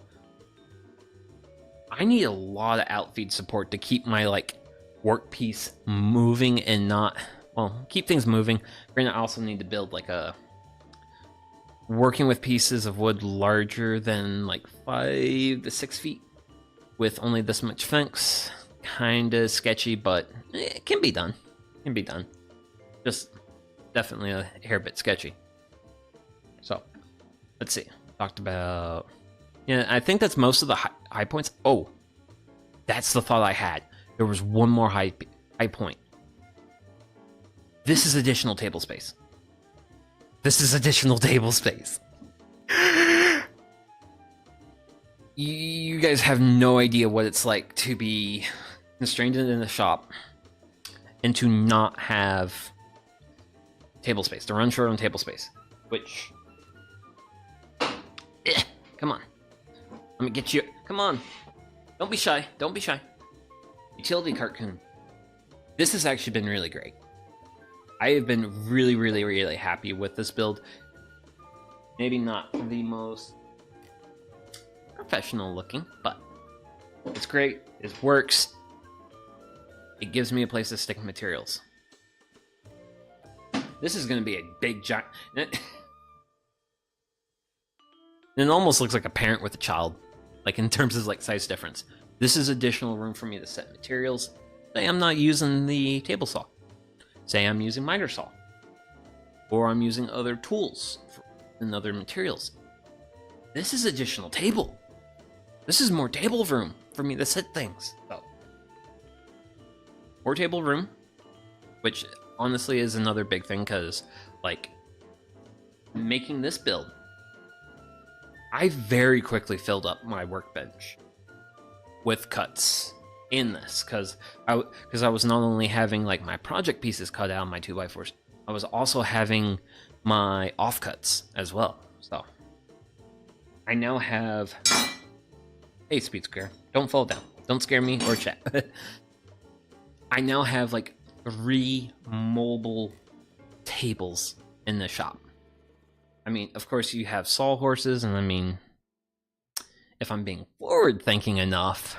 Speaker 1: I need a lot of outfeed support to keep my like workpiece moving and not, well, keep things moving. Granted, I also need to build like a working with pieces of wood larger than like 5 to 6 feet with only this much fence. Kinda sketchy, but it can be done. Can be done. Just definitely a hair bit sketchy. So let's see. Talked about, yeah, I think that's most of the high points. Oh, that's the thought I had. There was one more high point. This is additional table space. This is additional table space. You guys have no idea what it's like to be constrained in a shop and to not have table space, to run short on table space, which, come on, let me get you, come on, don't be shy, don't be shy. Utility cartoon. This has actually been really great. I have been really, really, really happy with this build. Maybe not the most professional looking, but it's great, it works. It gives me a place to stick materials. This is going to be a big giant. It almost looks like a parent with a child, like in terms of like size difference. This is additional room for me to set materials. Say I'm not using the table saw. Say I'm using miter saw, or I'm using other tools and other materials. This is additional table. This is more table room for me to set things. So, more table room, which honestly is another big thing because, like, making this build, I very quickly filled up my workbench with cuts in this because I was not only having like my project pieces cut out of my 2x4s, I was also having my offcuts as well. So I now have, hey Speed Square, don't fall down, don't scare me or chat. I now have like 3 mobile tables in the shop. I mean, of course you have sawhorses, and I mean, if I'm being forward thinking enough,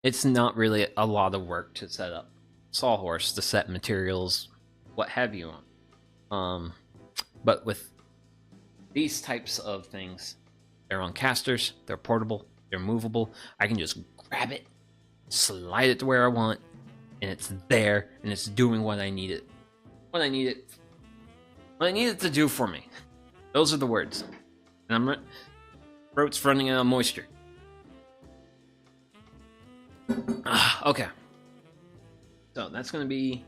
Speaker 1: it's not really a lot of work to set up sawhorse, to set materials, what have you on. But with these types of things, they're on casters, they're portable, they're movable. I can just grab it, slide it to where I want, and it's there, and it's doing what I need it. What I need it to do for me. Those are the words. And I'm throat's running out of moisture. Okay. So that's gonna be.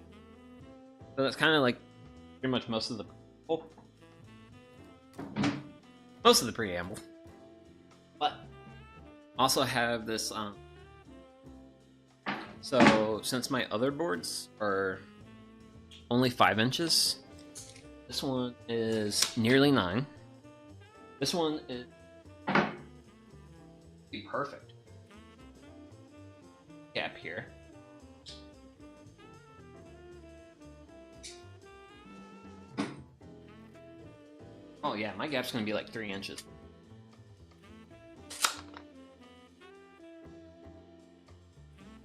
Speaker 1: So that's kind of like pretty much most of the preamble. But also have this. So since my other boards are only 5 inches, this one is nearly 9. This one is be perfect. Gap here. Oh yeah, my gap's gonna be like 3 inches.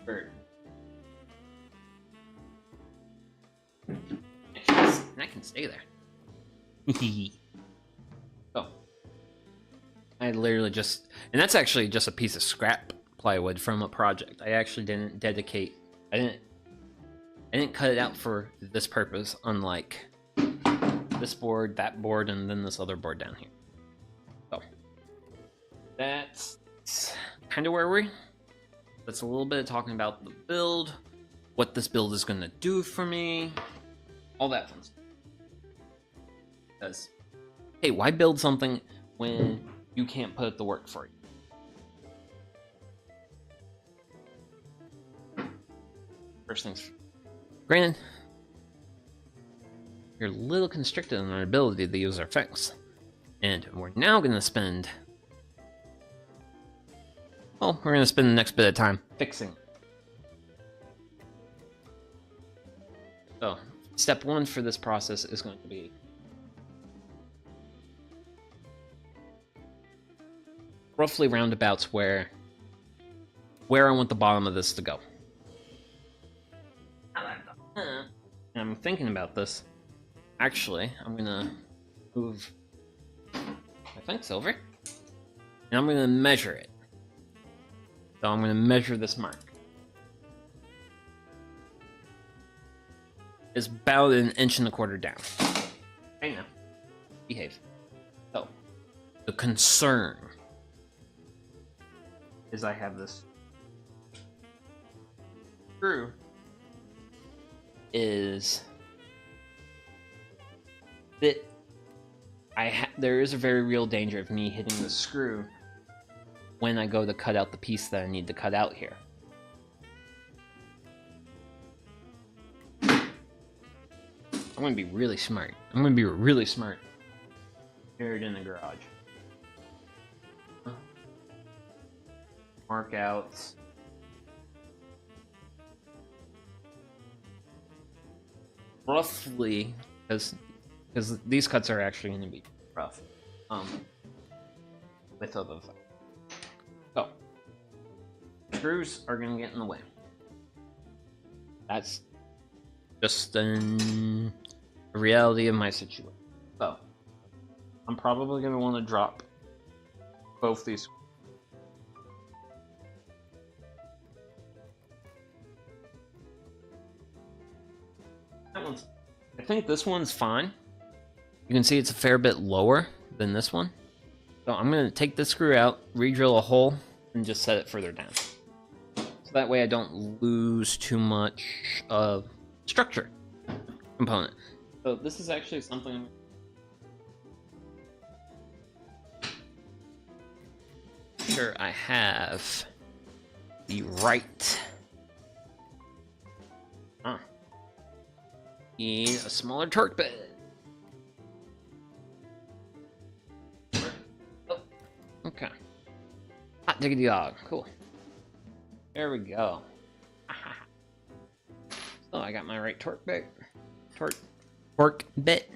Speaker 1: Bird. And I can stay there. Oh. I literally just... And that's actually just a piece of scrap plywood from a project. I actually didn't dedicate. I didn't cut it out for this purpose, unlike this board, that board, and then this other board down here. So that's kind of where that's a little bit of talking about the build, what this build is going to do for me, all that fun stuff. Because, hey, why build something when you can't put the work for you? First things, granted, you're a little constricted in our ability to use our effects. And we're now going to spend... well, we're going to spend the next bit of time fixing. So, step one for this process is going to be roughly roundabouts where I want the bottom of this to go. And I'm thinking about this. Actually, I'm gonna move my fence over, and I'm gonna measure it. So I'm gonna measure this mark. It's about 1.25 inches down. Hey now, behave. So, the concern is I have this screw is that there is a very real danger of me hitting the screw when I go to cut out the piece that I need to cut out here. I'm gonna be really smart. Here it in the garage. Mark out roughly, because these cuts are actually going to be rough, with other things. So screws are going to get in the way. That's just the reality of my situation. So I'm probably going to want to drop both these. I think this one's fine. You can see it's a fair bit lower than this one. So I'm going to take this screw out, re-drill a hole, and just set it further down. So that way I don't lose too much of structure component. So this is actually something I'm sure I have the right. Need a smaller torque bit. Oh, okay. Hot diggity dog. Cool. There we go. So I got my right torque bit. Torque bit.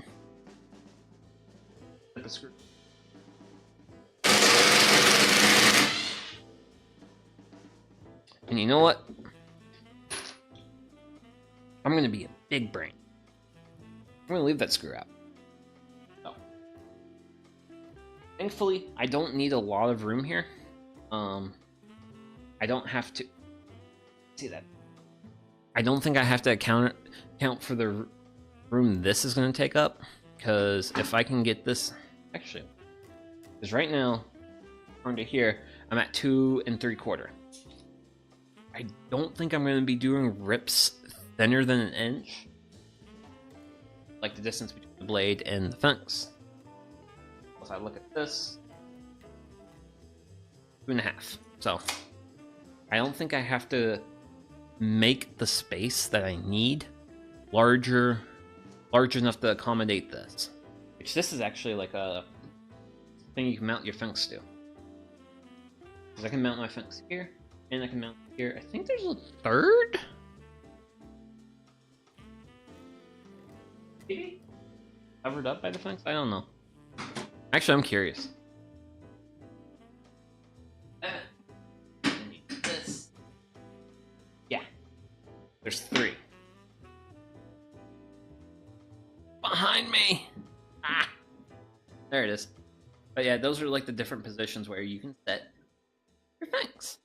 Speaker 1: Flip a screw. And you know what? I'm gonna be a big brain. I'm gonna leave that screw out. So, thankfully, I don't need a lot of room here. I don't have to see that. I don't think I have to count for the room this is going to take up, because if I can get this, actually, because right now, according to here, I'm at 2 3/4. I don't think I'm going to be doing rips thinner than 1 inch, like the distance between the blade and the fence. If I look at this, 2.5. So I don't think I have to make the space that I need large enough to accommodate this. Which this is actually like a thing you can mount your fence to. Because I can mount my fence here, and I can mount it here. I think there's a third? Maybe? Covered up by the fence? I don't know. Actually, I'm curious. This. Yeah. There's 3. Behind me! Ah! There it is. But yeah, those are like the different positions where you can set your fence.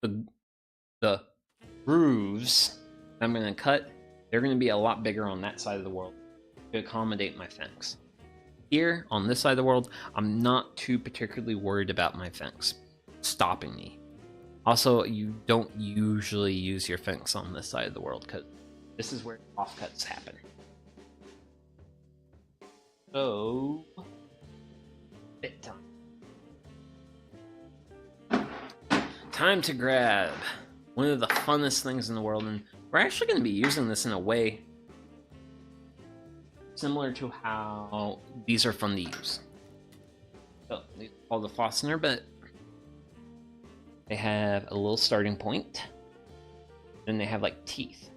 Speaker 1: the grooves I'm going to cut, they're going to be a lot bigger on that side of the world to accommodate my fence. Here, on this side of the world, I'm not too particularly worried about my fence stopping me. Also, you don't usually use your fence on this side of the world because this is where offcuts happen. So, bit time. Time to grab one of the funnest things in the world, and we're actually going to be using this in a way similar to how these are fun to use. So, these are called the Fastener bit. They have a little starting point, then they have like teeth.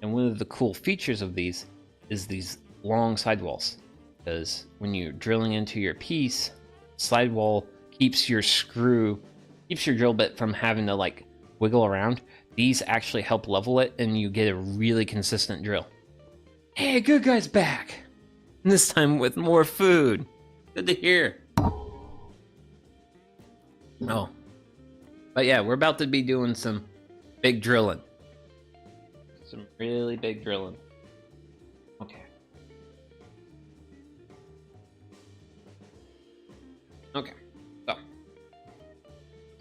Speaker 1: And one of the cool features of these is these long sidewalls, because when you're drilling into your piece, sidewall keeps your drill bit from having to like wiggle around. These actually help level it, and you get a really consistent drill. Hey, good guy's back! And this time with more food. Good to hear. Oh. But yeah, we're about to be doing some big drilling. Some really big drilling. Okay. Okay, so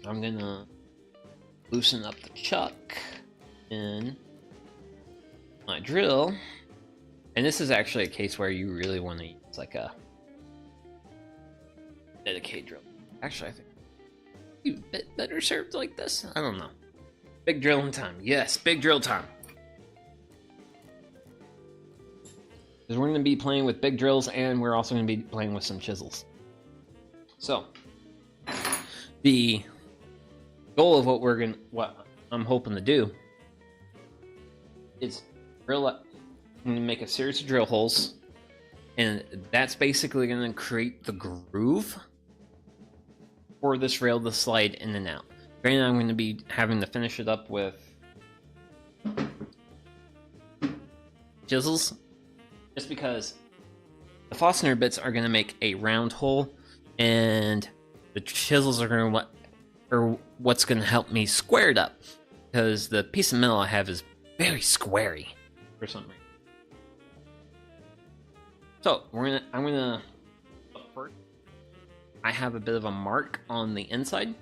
Speaker 1: I'm gonna loosen up the chuck in my drill. And this is actually a case where you really want to use like a dedicated drill. Actually, I think a bit better served like this. I don't know. Big drilling time. Yes, big drill time. Because we're going to be playing with big drills, and we're also going to be playing with some chisels. So, the goal of what I'm hoping to do is drill up. I'm going to make a series of drill holes, and that's basically going to create the groove for this rail to slide in and out. Granted, I'm going to be having to finish it up with chisels, just because the Fastener bits are going to make a round hole, and the chisels are going to what's going to help me square it up, because the piece of metal I have is very squarey for some reason. So I'm gonna first. I have a bit of a mark on the inside.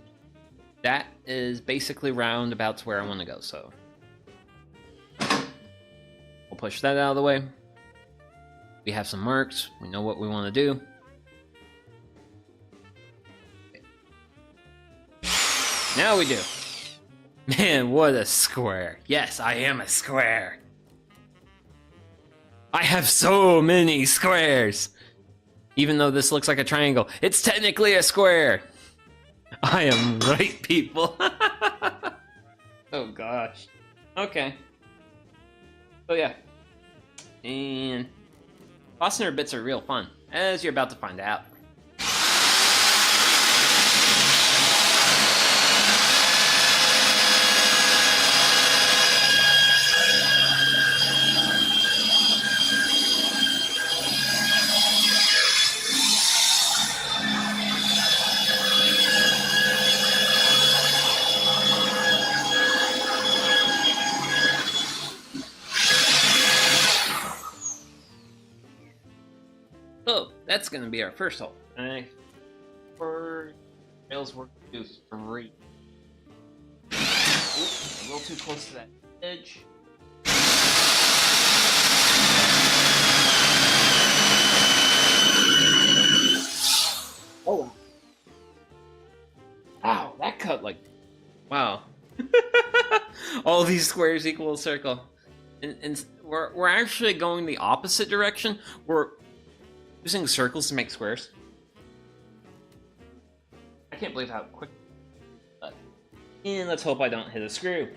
Speaker 1: That is basically roundabouts where I want to go. So we'll push that out of the way. We have some marks. We know what we want to do. Now we do. Man, what a square. Yes, I am a square. I have so many squares. Even though this looks like a triangle, it's technically a square. I am right, people. Oh gosh. Okay. So yeah. And Fastener bits are real fun, as you're about to find out. So that's going to be our first hole. For rails, we're going to do 3. Oops, a little too close to that edge. Oh, wow, that cut like, wow. All these squares equal a circle. And we're actually going the opposite direction. We're using circles to make squares. I can't believe how quick. And let's hope I don't hit a screw.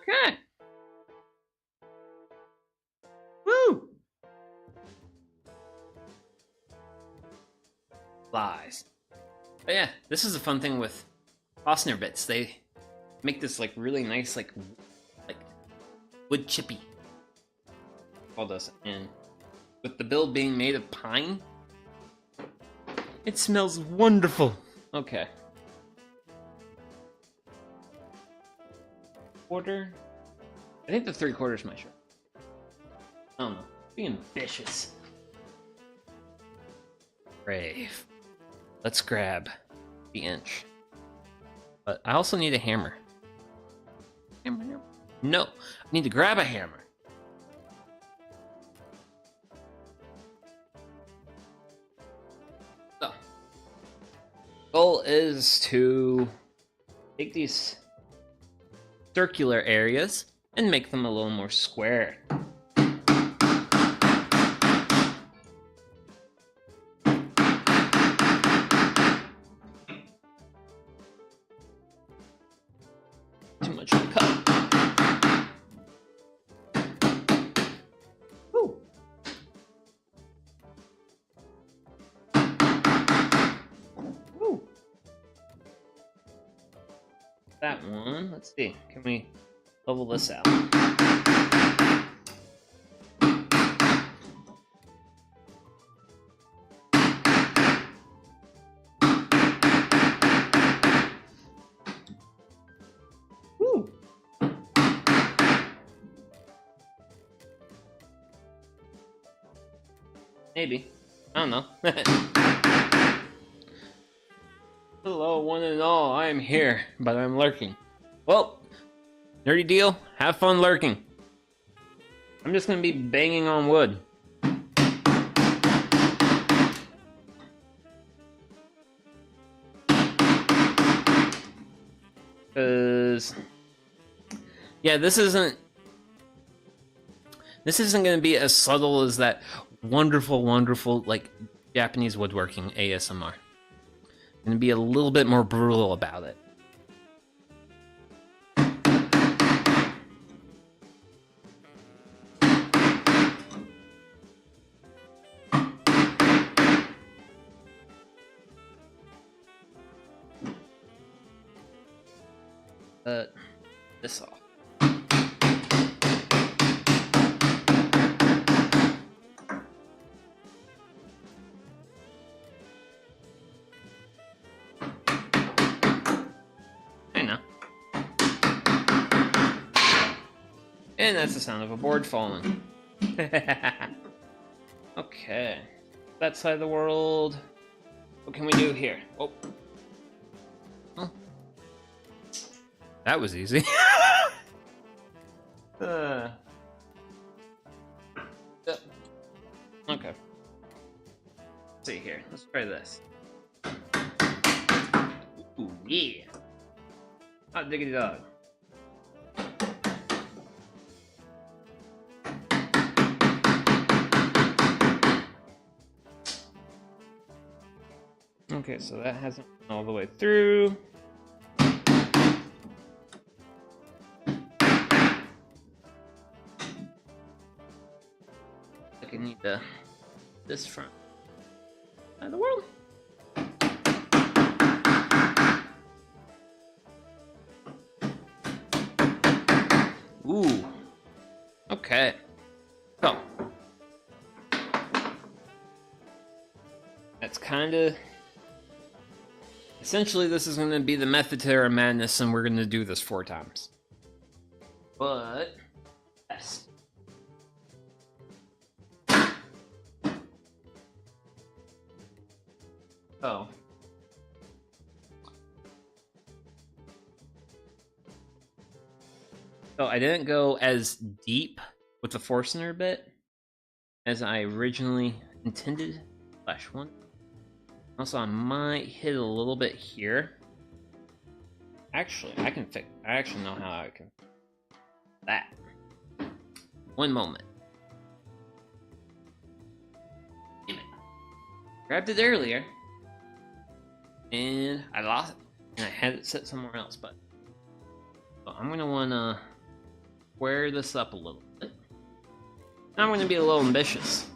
Speaker 1: Okay. Woo! Lies. But yeah, this is a fun thing with Fastener bits. They make this like really nice, like wood chippy. All this, and with the build being made of pine, it smells wonderful. Okay. Quarter. I think the 3/4 is my shirt. I don't know. Being ambitious. Brave. Let's grab the inch. But I also need a hammer. Hammer. No, I need to grab a hammer. So, goal is to take these circular areas and make them a little more square. Too much to cut. Woo. Woo. That one, let's see, can we level this out? Woo. Maybe. I don't know. Hello, one and all. I am here, but I'm lurking. Well, nerdy deal. Have fun lurking. I'm just gonna be banging on wood. Cause yeah, this isn't gonna be as subtle as that wonderful, wonderful like Japanese woodworking ASMR. Gonna be a little bit more brutal about it. This off. I know. And that's the sound of a board falling. Okay. That side of the world. What can we do here? Oh. Oh. That was easy. Okay. Let's see here. Let's try this. Ooh, yeah. Hot diggity dog. Okay, so that hasn't gone all the way through. I need this front side of the world. Ooh. Okay. So that's kind of essentially this is going to be the method to our madness, and we're going to do this 4 times. But yes. Oh. So I didn't go as deep with the Forstner bit as I originally intended. /1. Also, I might hit a little bit here. Actually, I actually know how I can. That. One moment. Damn it. Grabbed it earlier. And I lost it, and I had it set somewhere else, but so I'm gonna wanna square this up a little bit. Now I'm gonna be a little ambitious.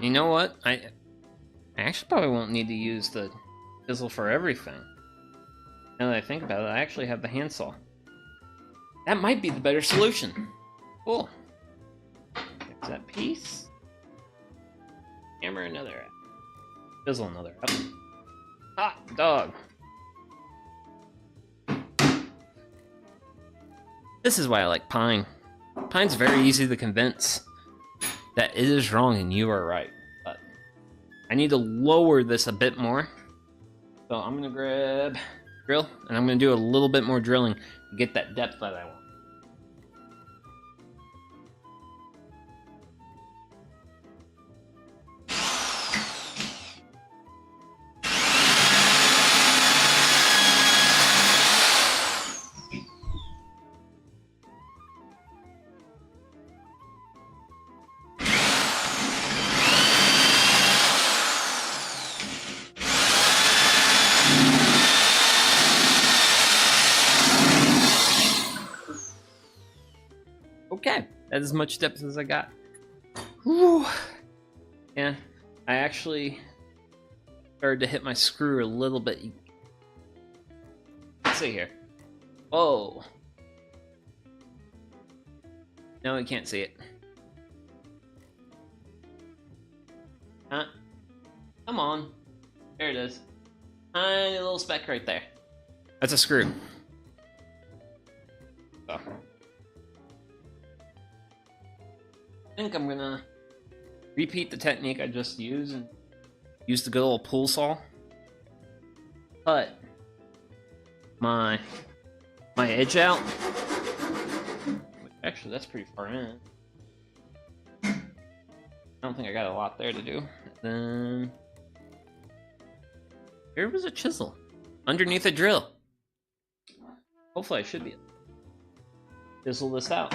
Speaker 1: You know what? I actually probably won't need to use the chisel for everything. Now that I think about it, I actually have the handsaw. That might be the better solution. Cool. Fix that piece. Hammer another out. Chisel another out. Hot dog. This is why I like pine. Pine's very easy to convince that it is wrong and you are right. But I need to lower this a bit more. So I'm gonna grab drill and I'm gonna do a little bit more drilling to get that depth that I want. Okay, that's as much depth as I got. Whew. Yeah, I actually started to hit my screw a little bit. Let's see here. Whoa. No, we can't see it. Huh? Come on. There it is. Tiny little speck right there. That's a screw. So. I think I'm gonna repeat the technique I just used and use the good old pool saw. Cut my edge out. Actually, that's pretty far in. I don't think I got a lot there to do. Then here was a chisel underneath a drill. Hopefully, I should be able to chisel this out.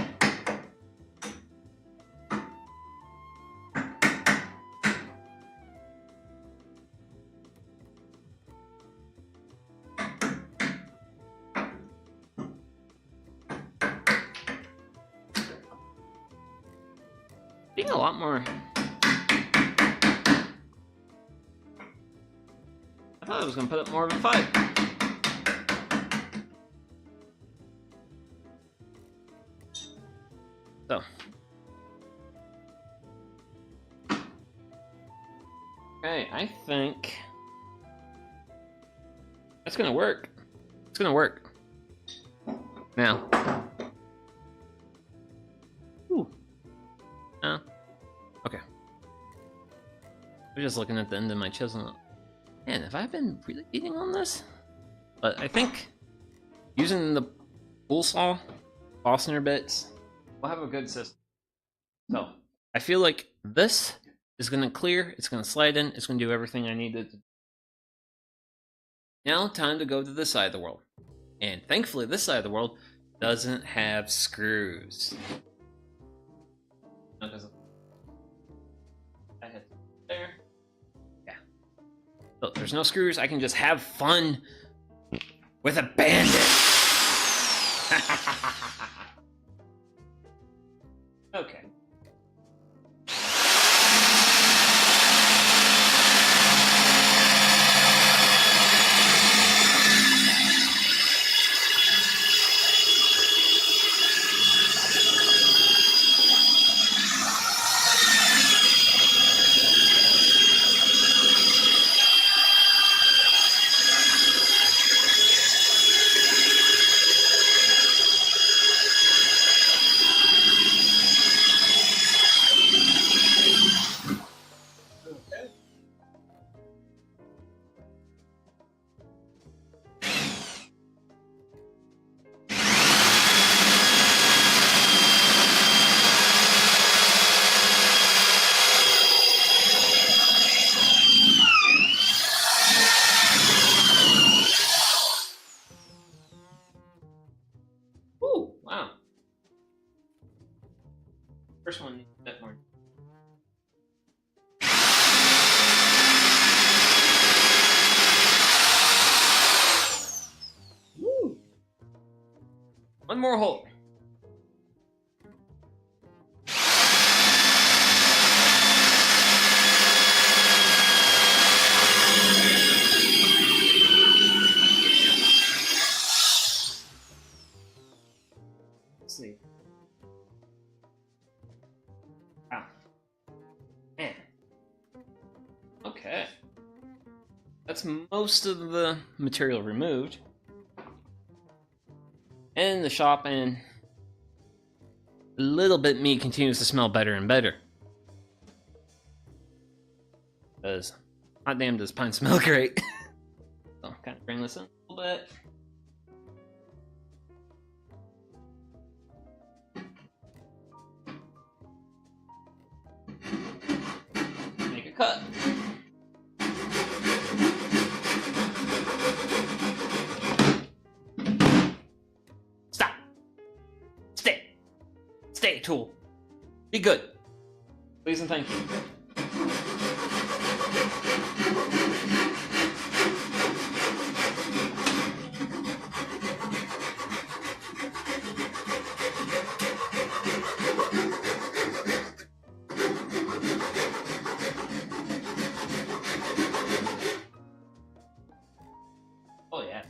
Speaker 1: Being a lot more. I thought I was gonna put up more of a fight. So. Okay, I think that's gonna work. It's gonna work. Now. Ooh. No. Okay. I'm just looking at the end of my chisel. Man, have I been really beating on this? But I think using the pool saw, Fastener bits, we'll have a good system. So I feel like this is gonna clear, it's gonna slide in, it's gonna do everything I needed to do. Now time to go to this side of the world. And thankfully this side of the world doesn't have screws. No, doesn't. I hit there. Yeah. So there's no screws. I can just have fun with a bandit. Okay. First one needs a bit more. Woo. One more hole. That's most of the material removed. And the shop, and a little bit meat continues to smell better and better. Because, hot damn, does pine smell great. So, kind of bring this in a little bit. Make a cut. Stop. Stay. Stay, tool. Be good. Please and thank you. Oh yeah.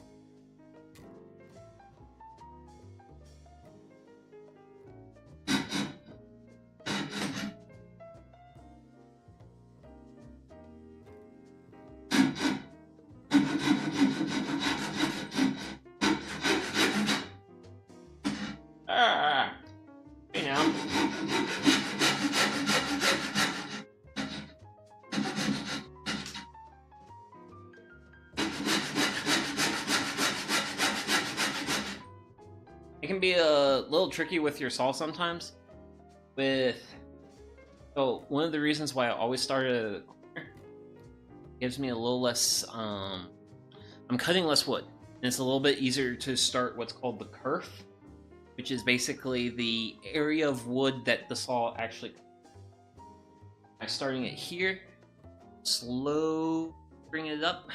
Speaker 1: Hey now. It can be a little tricky with your saw sometimes. So one of the reasons why I always start at a corner gives me a little less. I'm cutting less wood, and it's a little bit easier to start what's called the kerf, which is basically the area of wood that the saw actually. By starting it here, slow, bring it up.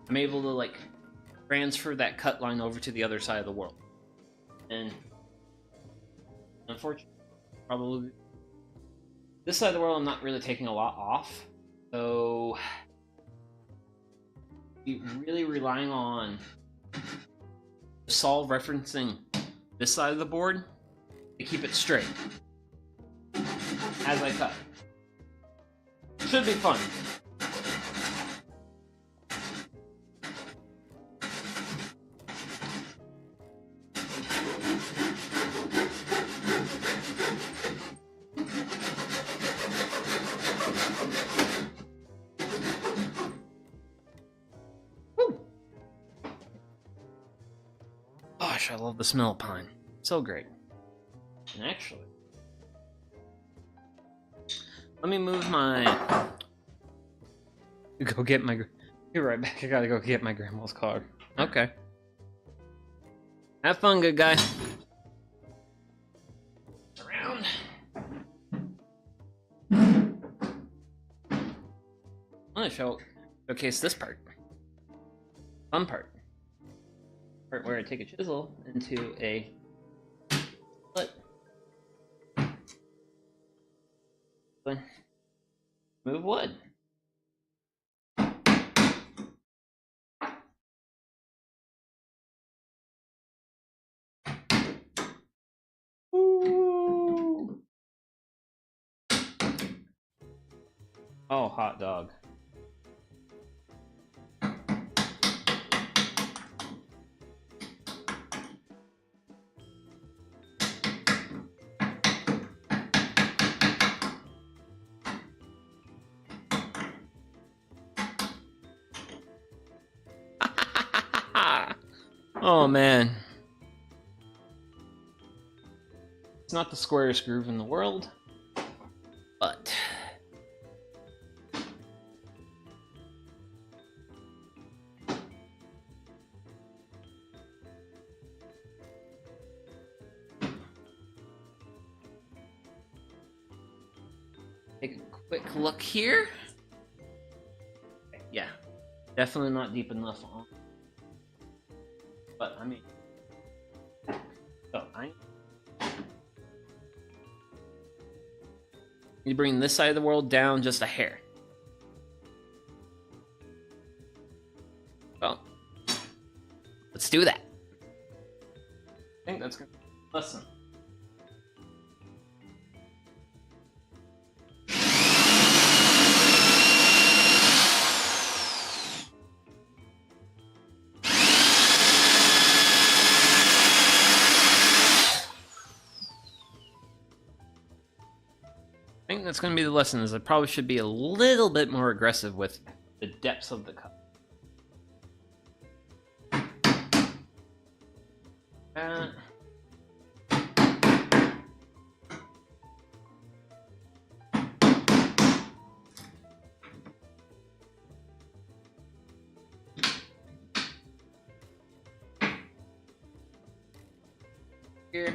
Speaker 1: I'm able to like transfer that cut line over to the other side of the world. And unfortunately, probably this side of the world, I'm not really taking a lot off. So, be really relying on the saw referencing this side of the board to keep it straight as I cut. Should be fun. Gosh, I love the smell of pine. So great. And actually, let me move my... Go get my... Be right back. I gotta go get my grandma's car. Okay. Have fun, good guy. Around. I'm gonna showcase this part. Fun part. Part where I take a chisel into a split. Move wood. Ooh. Oh, hot dog. Oh man. It's not the squarest groove in the world, but take a quick look here. Yeah, definitely not deep enough on. But I mean, so you bring this side of the world down just a hair. Well, let's do that. I think that's gonna be a lesson. that's going to be the lesson, is I probably should be a little bit more aggressive with the depths of the cut. Here.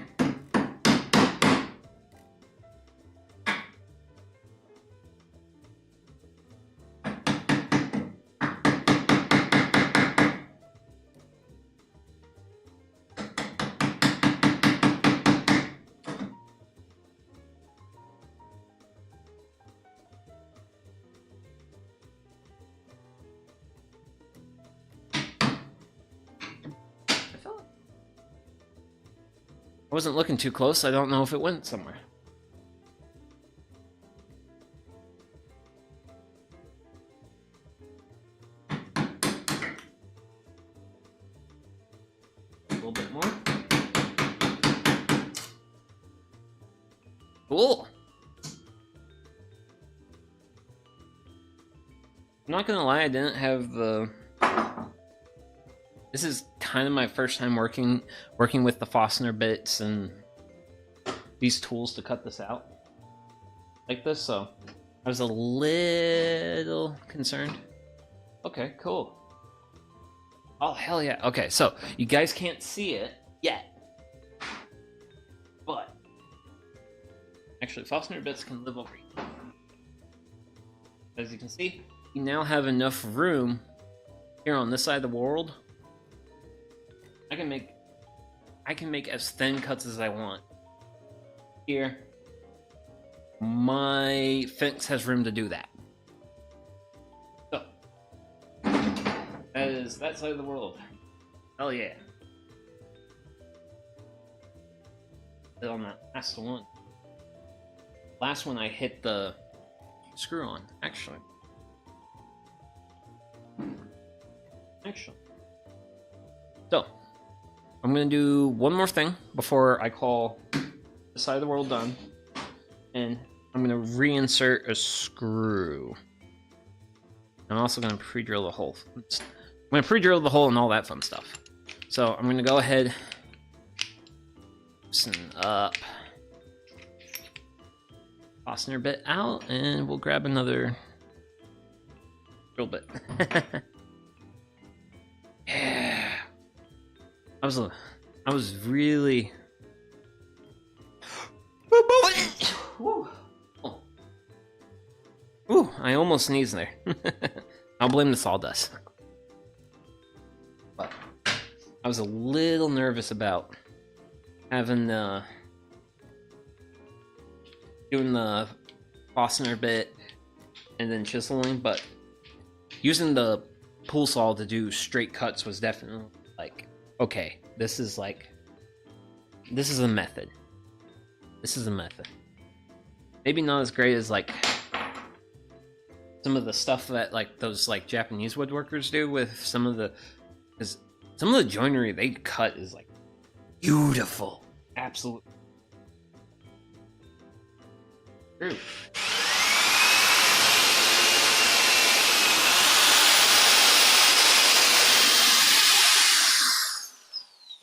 Speaker 1: I wasn't looking too close. I don't know if it went somewhere. A little bit more. Cool. I'm not gonna lie, I didn't have the... This is kind of my first time working with the Fastener bits and these tools to cut this out like this, so I was a little concerned. Okay, cool. Oh, hell yeah. Okay, so you guys can't see it yet, but actually Fastener bits can live over here. As you can see, you now have enough room here on this side of the world. I can make as thin cuts as I want. Here, my fence has room to do that. So, that is that side of the world. Hell yeah. Then on that last one. Last one I hit the screw on, actually. So, I'm going to do one more thing before I call the side of the world done. And I'm going to reinsert a screw. I'm also going to pre-drill the hole. I'm going to pre-drill the hole and all that fun stuff. So I'm going to go ahead, loosen up, Fastener bit out, and we'll grab another drill bit. Yeah. I was really... Ooh, I almost sneezed there. I'll blame the sawdust. But I was a little nervous about having doing the Fastener bit and then chiseling, but using the pool saw to do straight cuts was definitely like, okay, this is a method. This is a method. Maybe not as great as like some of the stuff that like those like Japanese woodworkers do with some of the, because some of the joinery they cut is like beautiful. Absolutely. True.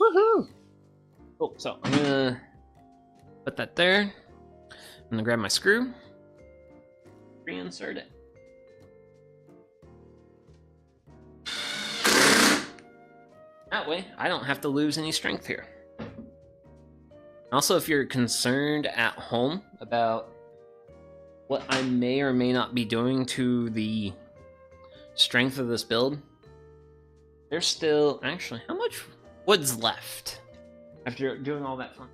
Speaker 1: Woohoo! Cool, so I'm gonna put that there. I'm gonna grab my screw, reinsert it. That way, I don't have to lose any strength here. Also, if you're concerned at home about what I may or may not be doing to the strength of this build, there's still, actually, how much wood's left after doing all that fun?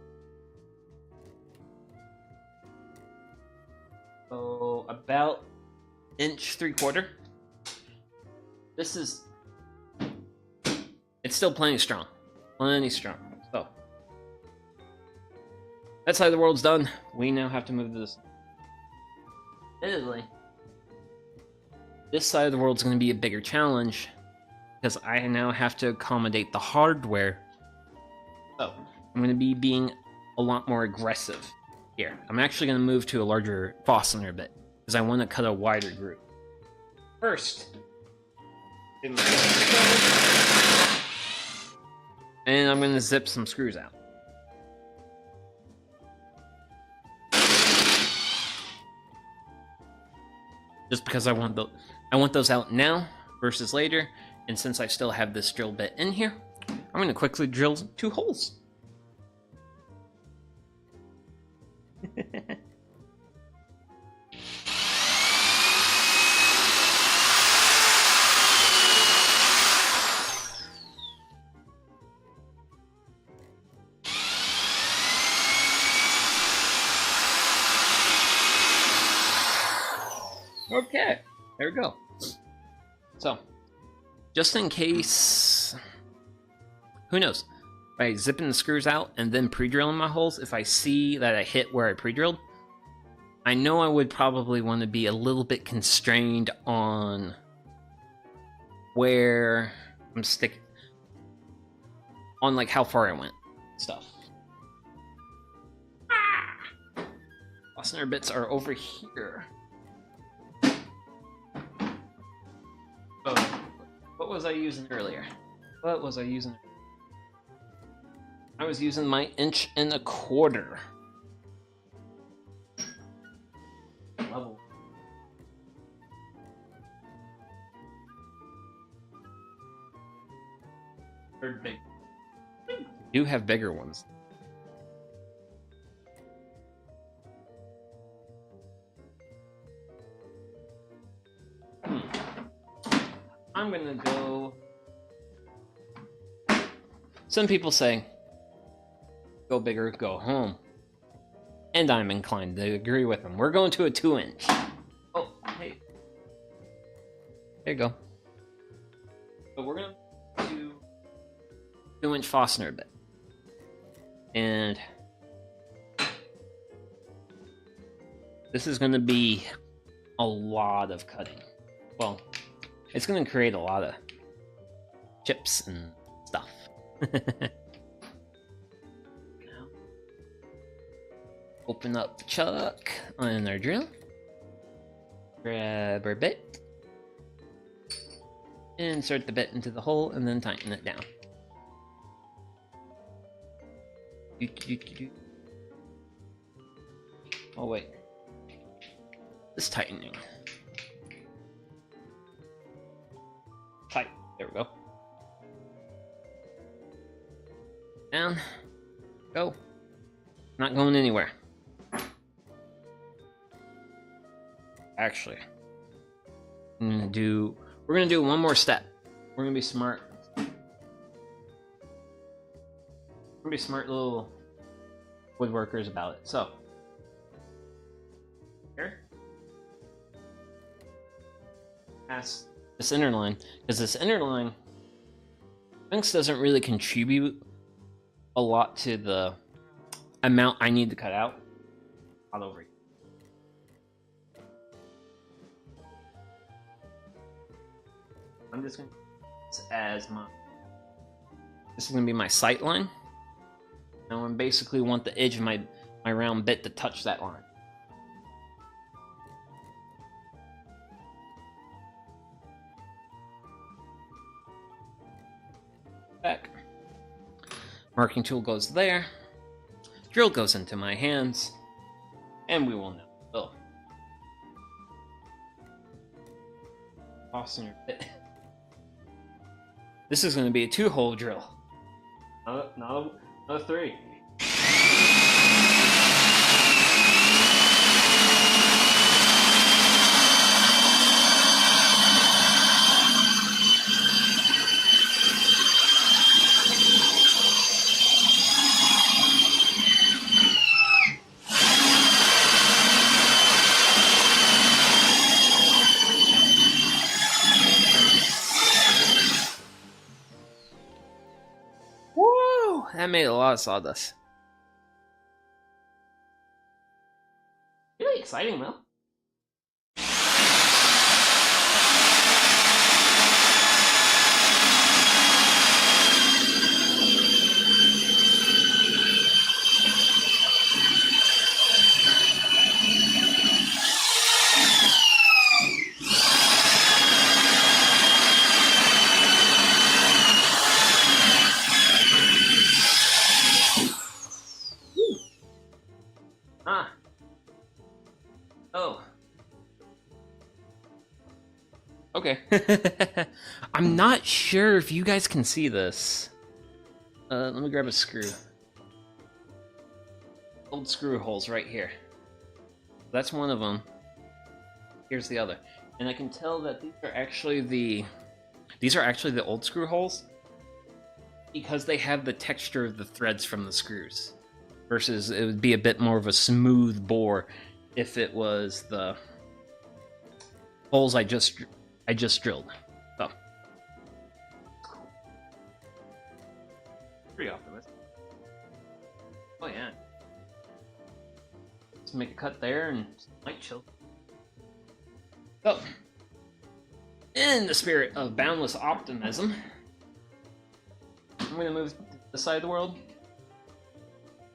Speaker 1: So, about 1.75 inches. This is, it's still plenty strong. Plenty strong. So, that side of the world's done. We now have to move to this. Admittedly, this side of the world's going to be a bigger challenge because I now have to accommodate the hardware. So, I'm going to be being a lot more aggressive Here, I'm actually going to move to a larger fastener bit because I want to cut a wider groove. First, and I'm going to zip some screws out. Just because I want those out now versus later, and since I still have this drill bit in here, I'm going to quickly drill 2 holes. Okay, there we go. So, just in case, who knows, by zipping the screws out and then pre-drilling my holes, if I see that I hit where I pre-drilled, I know I would probably want to be a little bit constrained on where I'm sticking, on like how far I went, stuff. Fastener bits are over here. Oh, what was I using earlier? What was I using? I was using my 1.25 inches. Level. They're big. I do have bigger ones. I'm gonna go. Some people say, go big or go home. And I'm inclined to agree with them. We're going to a 2-inch. Oh, hey. There you go. So we're going to do 2-inch fastener bit. And this is going to be a lot of cutting. Well, it's going to create a lot of chips and stuff. Open up the chuck on our drill. Grab our bit. Insert the bit into the hole and then tighten it down. Oh wait. This tightening. Tight. There we go. Down. Go. Not going anywhere. Actually, we're gonna do one more step. We're gonna be smart. We're gonna be smart little woodworkers about it. So here, past this inner line, because this inner line, Sphinx doesn't really contribute a lot to the amount I need to cut out. All over here. I'm just going to use this as my. This is going to be my sight line. Now I basically want the edge of my round bit to touch that line. Back. Marking tool goes there. Drill goes into my hands. And we will now fill. Fastener bit. This is going to be a 2-hole drill. No, 3. That made a lot of sawdust. Really exciting, though. Okay. I'm not sure if you guys can see this. Let me grab a screw. Old screw holes right here. That's one of them. Here's the other. And I can tell that these are actually the old screw holes because they have the texture of the threads from the screws. Versus it would be a bit more of a smooth bore if it was the holes I just drilled. So pretty optimistic. Oh yeah. Let's make a cut there and might chill. So, in the spirit of boundless optimism, I'm gonna move to the side of the world.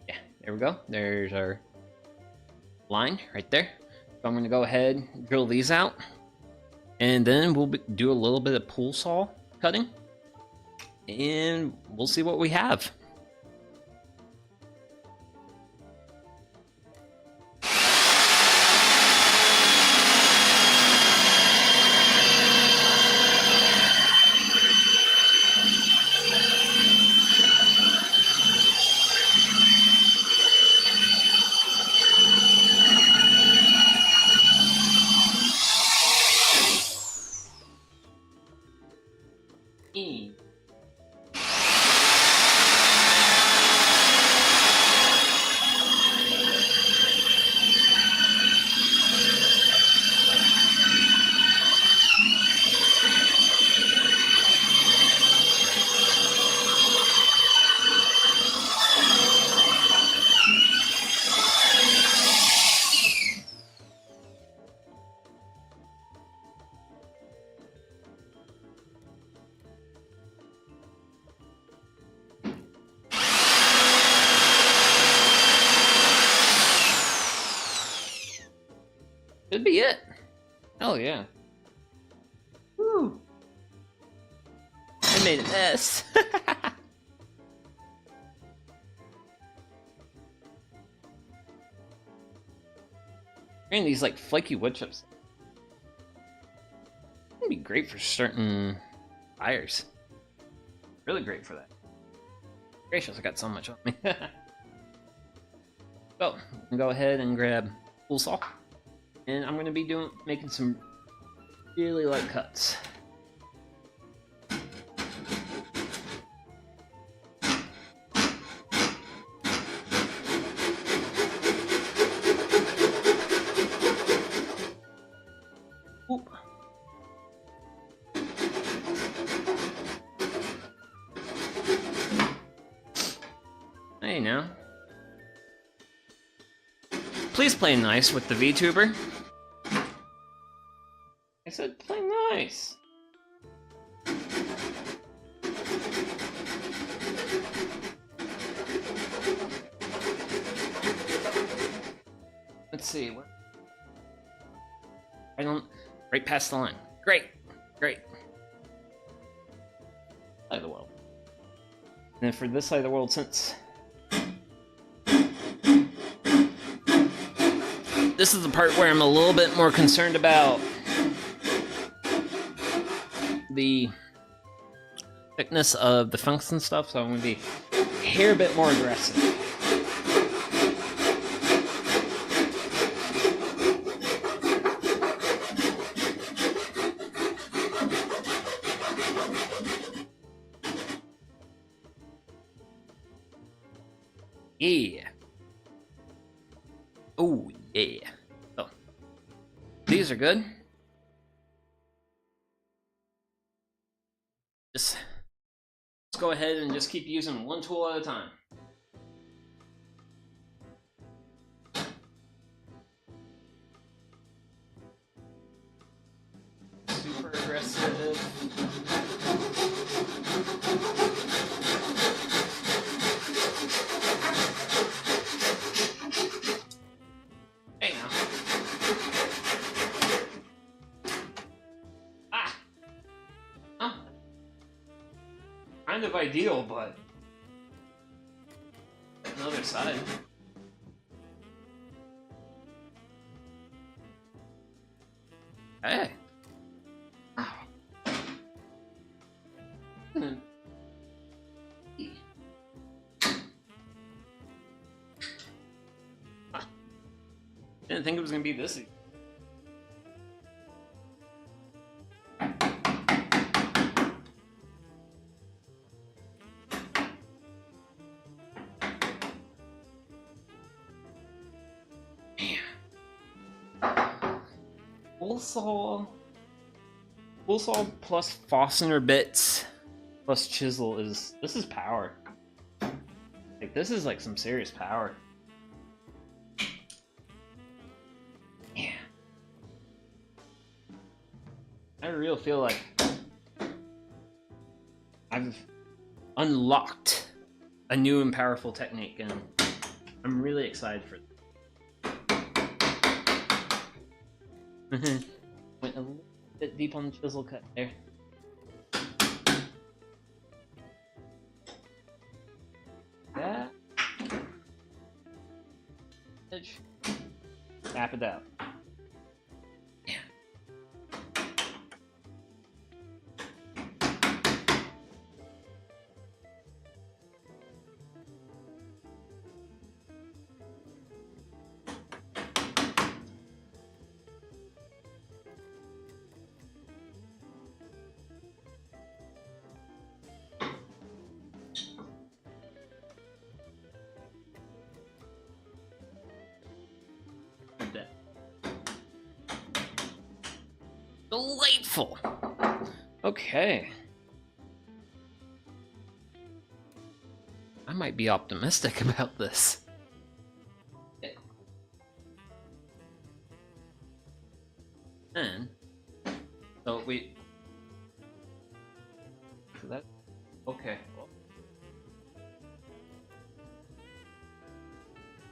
Speaker 1: Yeah, there we go. There's our line right there. So I'm gonna go ahead and drill these out, and then we'll do a little bit of pool saw cutting, and we'll see what we have. Could be it. Hell yeah. Woo. I made a mess. And these like flaky wood chips. It'd be great for certain fires. Really great for that. Gracious, I got so much on me. So, I'm gonna go ahead and grab pool saw. And I'm gonna be making some really light cuts. Oop. Hey now. Please play nice with the VTuber. I said play nice. Let's see. What? Right past the line. Great. Great. Side of the world. And then for this side of the world, since this is the part where I'm a little bit more concerned about the thickness of the funks and stuff, so I'm going to be a hair bit more aggressive. Yeah. Oh, yeah. So, these are good. Let's go ahead and just keep using one tool at a time. Super aggressive. Hey now. Ah! Huh? Kind of ideal, but another side. Hey. Ow. Didn't think it was gonna be this easy. Full saw plus Fastener bits plus chisel is power. Like this is like some serious power. Yeah. I really feel like I've unlocked a new and powerful technique, and I'm really excited for it. Went a little bit deep on the chisel cut there. Yeah. Edge. Tap it out. Yeah. Delightful. Okay. I might be optimistic about this. Okay. And so we. So that. Okay. Well,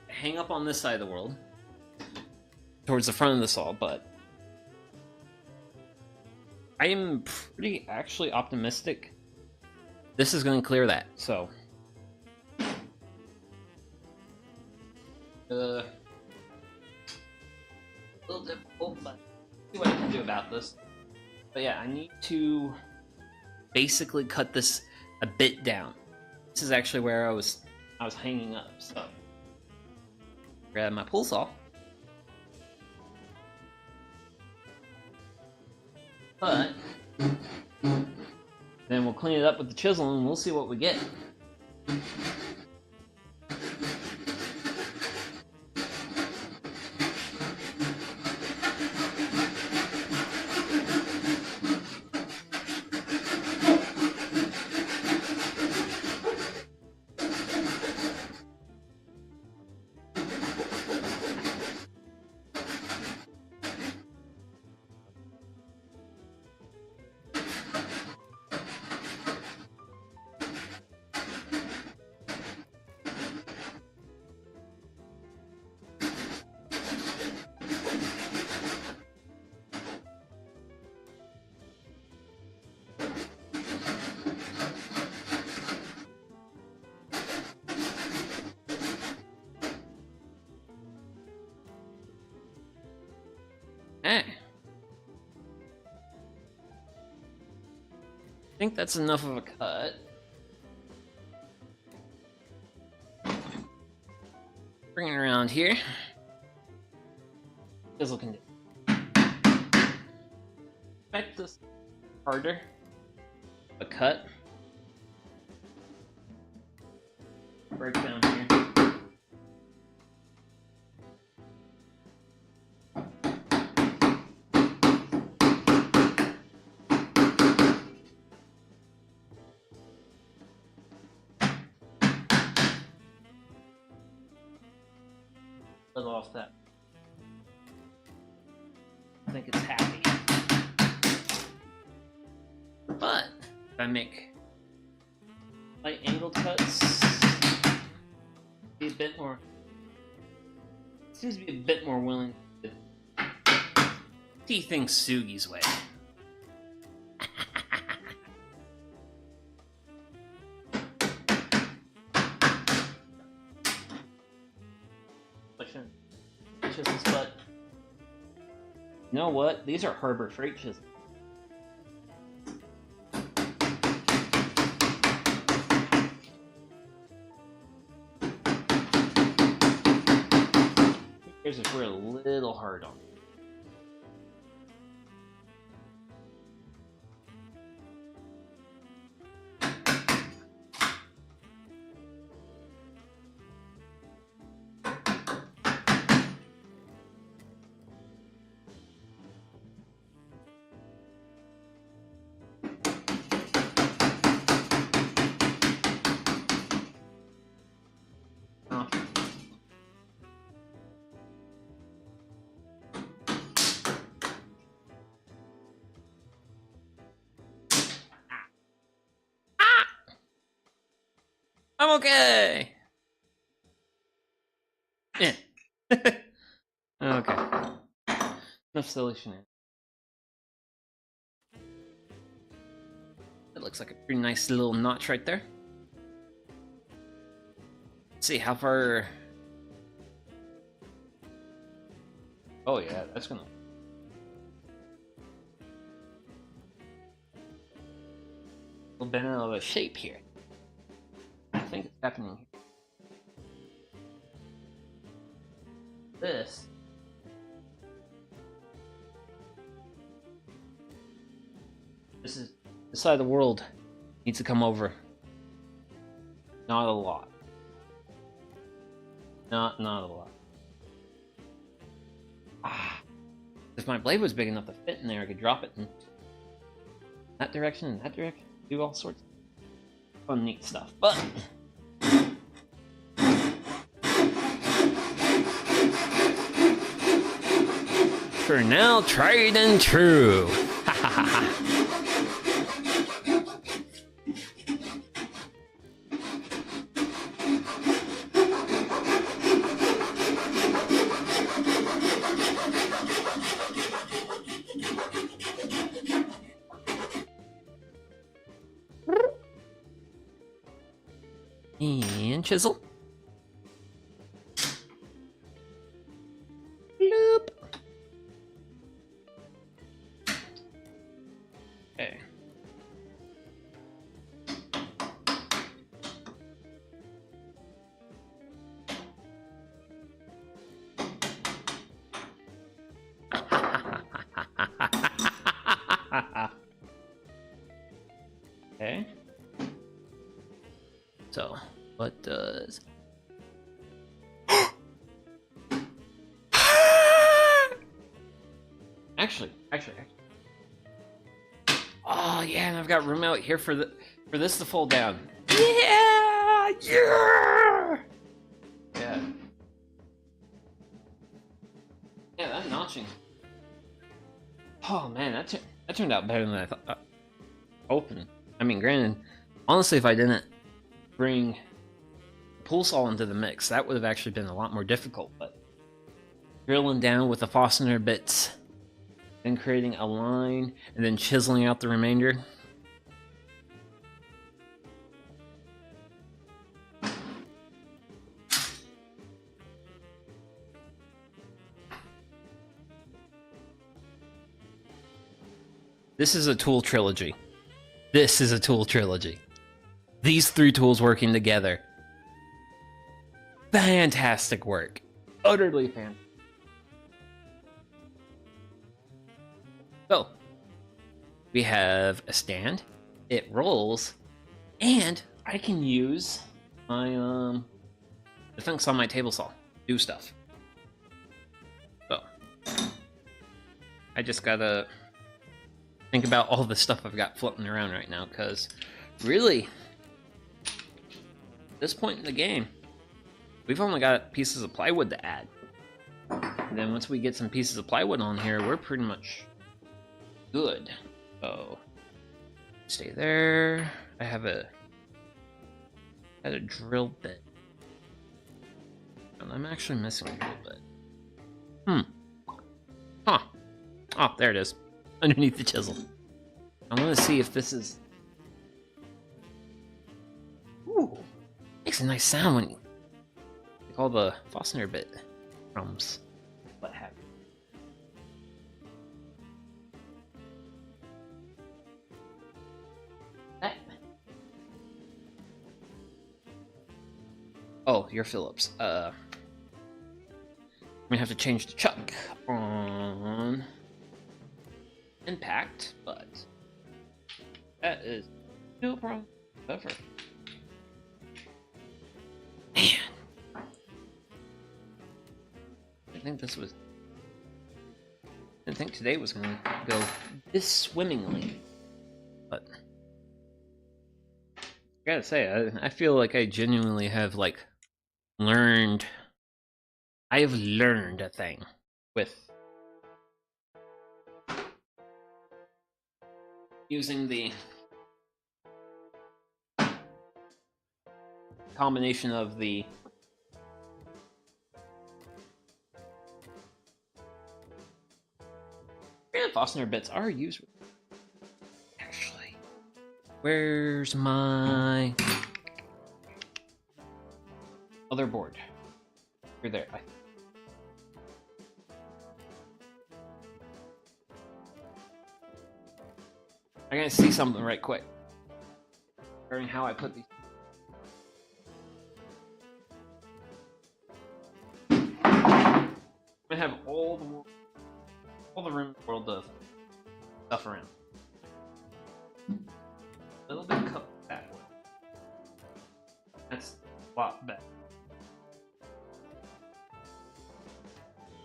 Speaker 1: hang up on this side of the world, towards the front of the saw, but I am pretty actually optimistic this is going to clear that, so. A little difficult, but see what I can do about this. But yeah, I need to basically cut this a bit down. This is actually where I was hanging up, so. Grab my pull saw. But then we'll clean it up with the chisel and we'll see what we get. I think that's enough of a cut. Bring it around here. Chisel can make this harder. A cut. Break down here. Off that. I think it's happy. But if I make light angle cuts, be a bit more. Seems to be a bit more willing to see things Sugi's way. Chisels, but you know what? These are Harbor Freight chisels. Here's if we're a little hard on. I'm okay. Yeah. Okay. Enough silly shenanigans. That looks like a pretty nice little notch right there. Let's see how far. Oh yeah, that's gonna. A little bit of a shape here. I think it's happening here. This is this side of the world needs to come over. Not a lot. Not a lot. If my blade was big enough to fit in there, I could drop it in that direction and that direction. Do all sorts of fun, neat stuff. But for now, tried and true. And chisel. Bloop. Okay. Okay. So, what does... Actually. Oh yeah, and I've got room out here for this to fold down. Yeah. Yeah, that notching. Oh man, that turned out better than I thought. Open. I mean, granted, honestly, if I didn't bring the pool saw into the mix, that would have actually been a lot more difficult. But drilling down with the Fastener bits, then creating a line, and then chiseling out the remainder. This is a tool trilogy. These 3 tools working together. Fantastic work. Utterly fantastic. So, we have a stand. It rolls. And I can use my, the things on my table saw. Do stuff. So, I just gotta think about all the stuff I've got floating around right now, because really, at this point in the game, we've only got pieces of plywood to add. And then once we get some pieces of plywood on here, we're pretty much good. So, stay there. I have a drill bit. And I'm actually missing a drill bit. Huh. Oh, there it is. Underneath the chisel. I want to see if this is... Ooh. Makes a nice sound when you take all the Fastener bit crumbs. What have you. That. Oh, you're Phillips. gonna have to change the chuck on impact, but that is no problem ever. Man, I think this was. I didn't think today was gonna go this swimmingly, but I gotta say, I feel like I genuinely have like learned. I have learned a thing with using the combination of the Grant Fostner bits are used. Actually, where's my other board? You're there. I'm gonna see something right quick regarding how I put these. I'm gonna have all the room in the world of stuff around. A little bit cut that way. That's a lot better.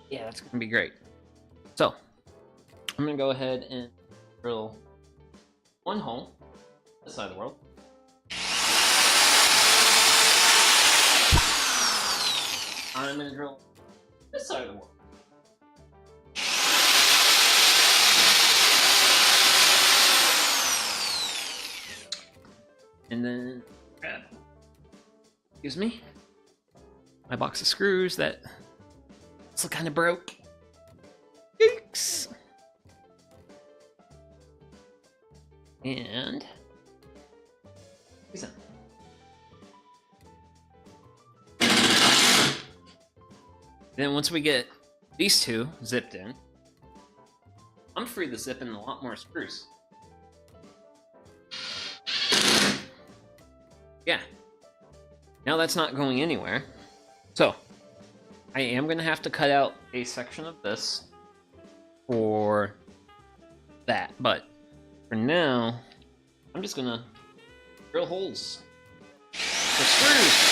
Speaker 1: Yeah, that's gonna be great. So I'm gonna go ahead and drill one hole this side of the world. I'm gonna drill this side of the world. And then grab, excuse me, my box of screws that still kind of broke. Yikes! And then once we get these two zipped in, I'm free to zip in a lot more screws. Yeah. Now that's not going anywhere. So I am going to have to cut out a section of this for that, but for now, I'm just going to drill holes for screws.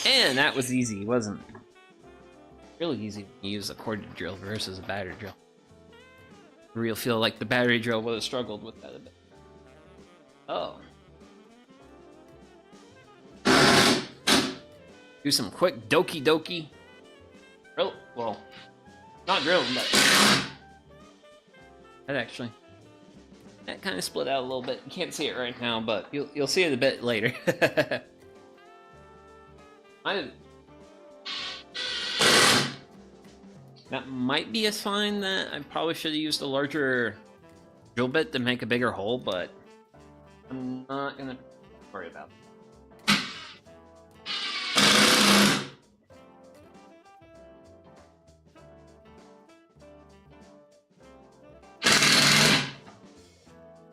Speaker 1: And that was easy, wasn't it? Really easy when you use a corded drill versus a battery drill. I really feel like the battery drill would have struggled with that a bit. Oh. Do some quick doki doki. Drill, well, not drilling, but that kind of split out a little bit. You can't see it right now, but you'll see it a bit later. That might be a sign that I probably should have used a larger drill bit to make a bigger hole, but I'm not gonna worry about it.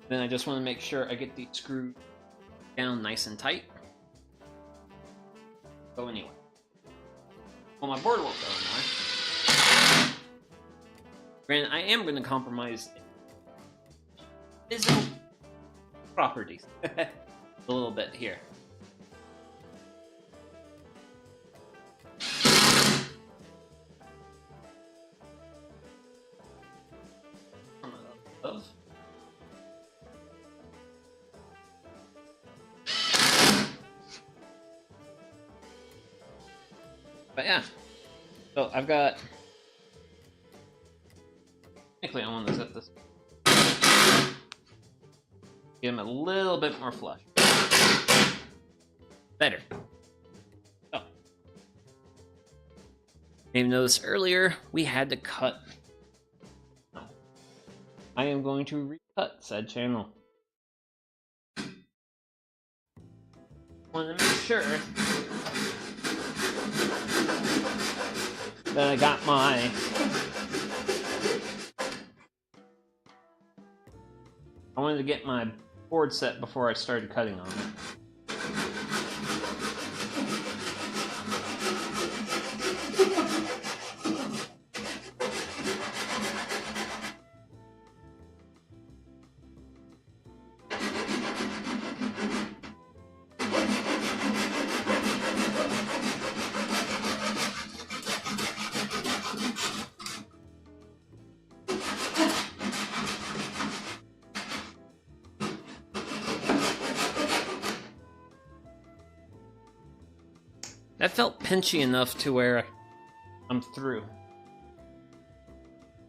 Speaker 1: Then I just want to make sure I get these screws down nice and tight. Go anywhere. Well, my board won't go anywhere. Granted, I am going to compromise physical properties a little bit here. But yeah, so I've got. Technically, I want to zip this. Get them a little bit more flush. Better. So, Maybe noticed earlier, we had to cut. I am going to recut said channel. Want to make sure that I got my I wanted to get my board set before I started cutting on it. That felt pinchy enough to where I'm through.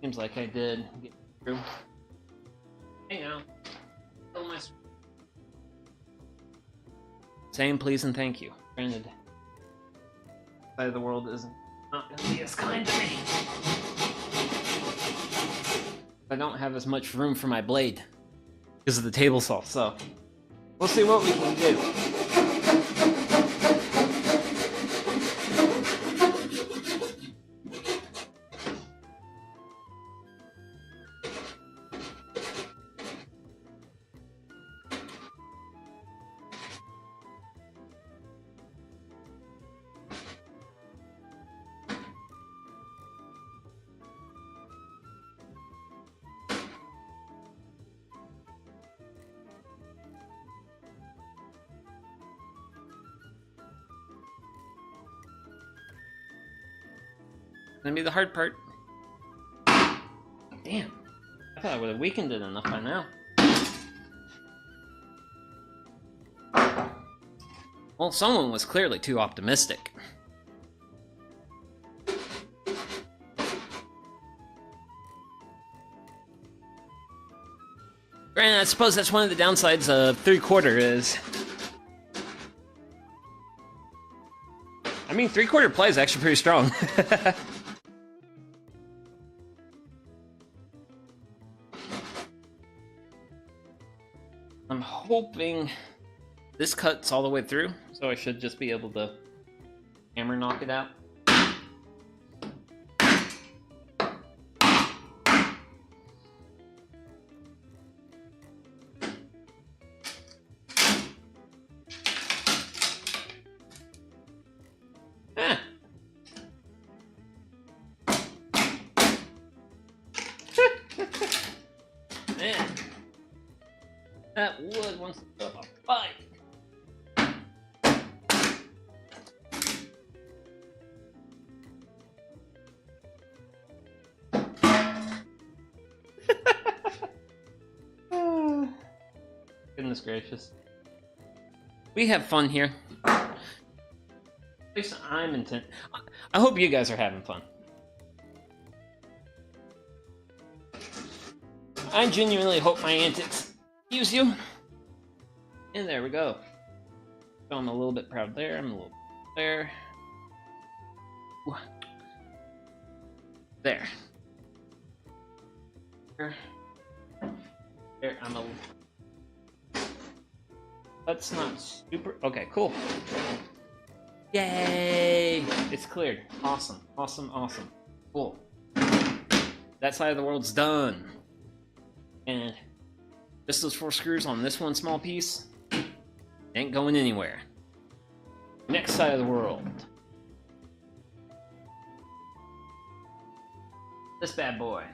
Speaker 1: Seems like I did get through. Hey now. Same please and thank you. Granted, side of the world isn't not gonna be as kind to me. I don't have as much room for my blade because of the table saw, so we'll see what we can do. Gonna be the hard part. Damn. I thought I would have weakened it enough by now. Well, someone was clearly too optimistic. Granted, I suppose that's one of the downsides of 3/4 is... I mean, 3/4 play is actually pretty strong. I'm hoping this cuts all the way through, so I should just be able to hammer knock it out. Man, that wood wants to put up a fight. Goodness gracious. We have fun here. At least I'm intent. I hope you guys are having fun. I genuinely hope my antics use you. And there we go. So I'm a little bit proud there. I'm a little there. There. There. There. I'm a. That's not super. Okay, cool. Yay! It's cleared. Awesome. Awesome. Awesome. Cool. That side of the world's done. And just those 4 screws on this one small piece ain't going anywhere. Next side of the world. This bad boy.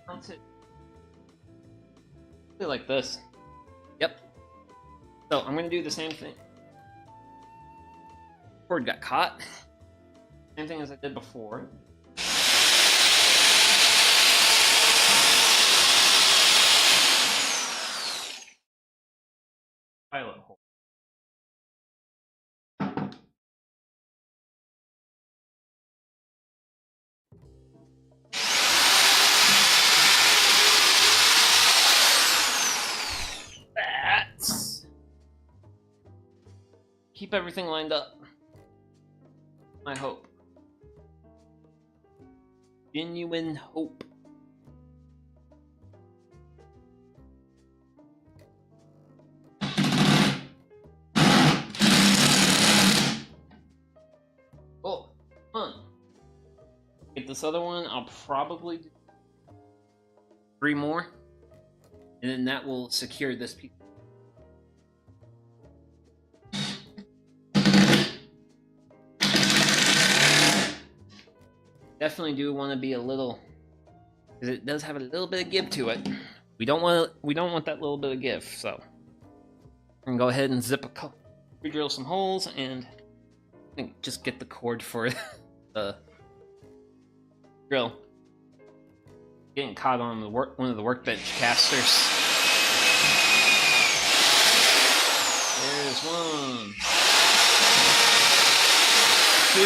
Speaker 1: That's it. Like this. Yep. So I'm gonna do the same thing. Cord got caught. Same thing as I did before. Pilot hole. keep everything lined up. I hope. Genuine hope. Oh, fun. Get this other one. I'll probably do 3 more, and then that will secure this piece. Definitely do want to be a little, because it does have a little bit of give to it. We don't want that little bit of give, so I'm gonna go ahead and re-drill some holes and I think just get the cord for the drill. Getting caught on the one of the workbench casters. There's 1, 2,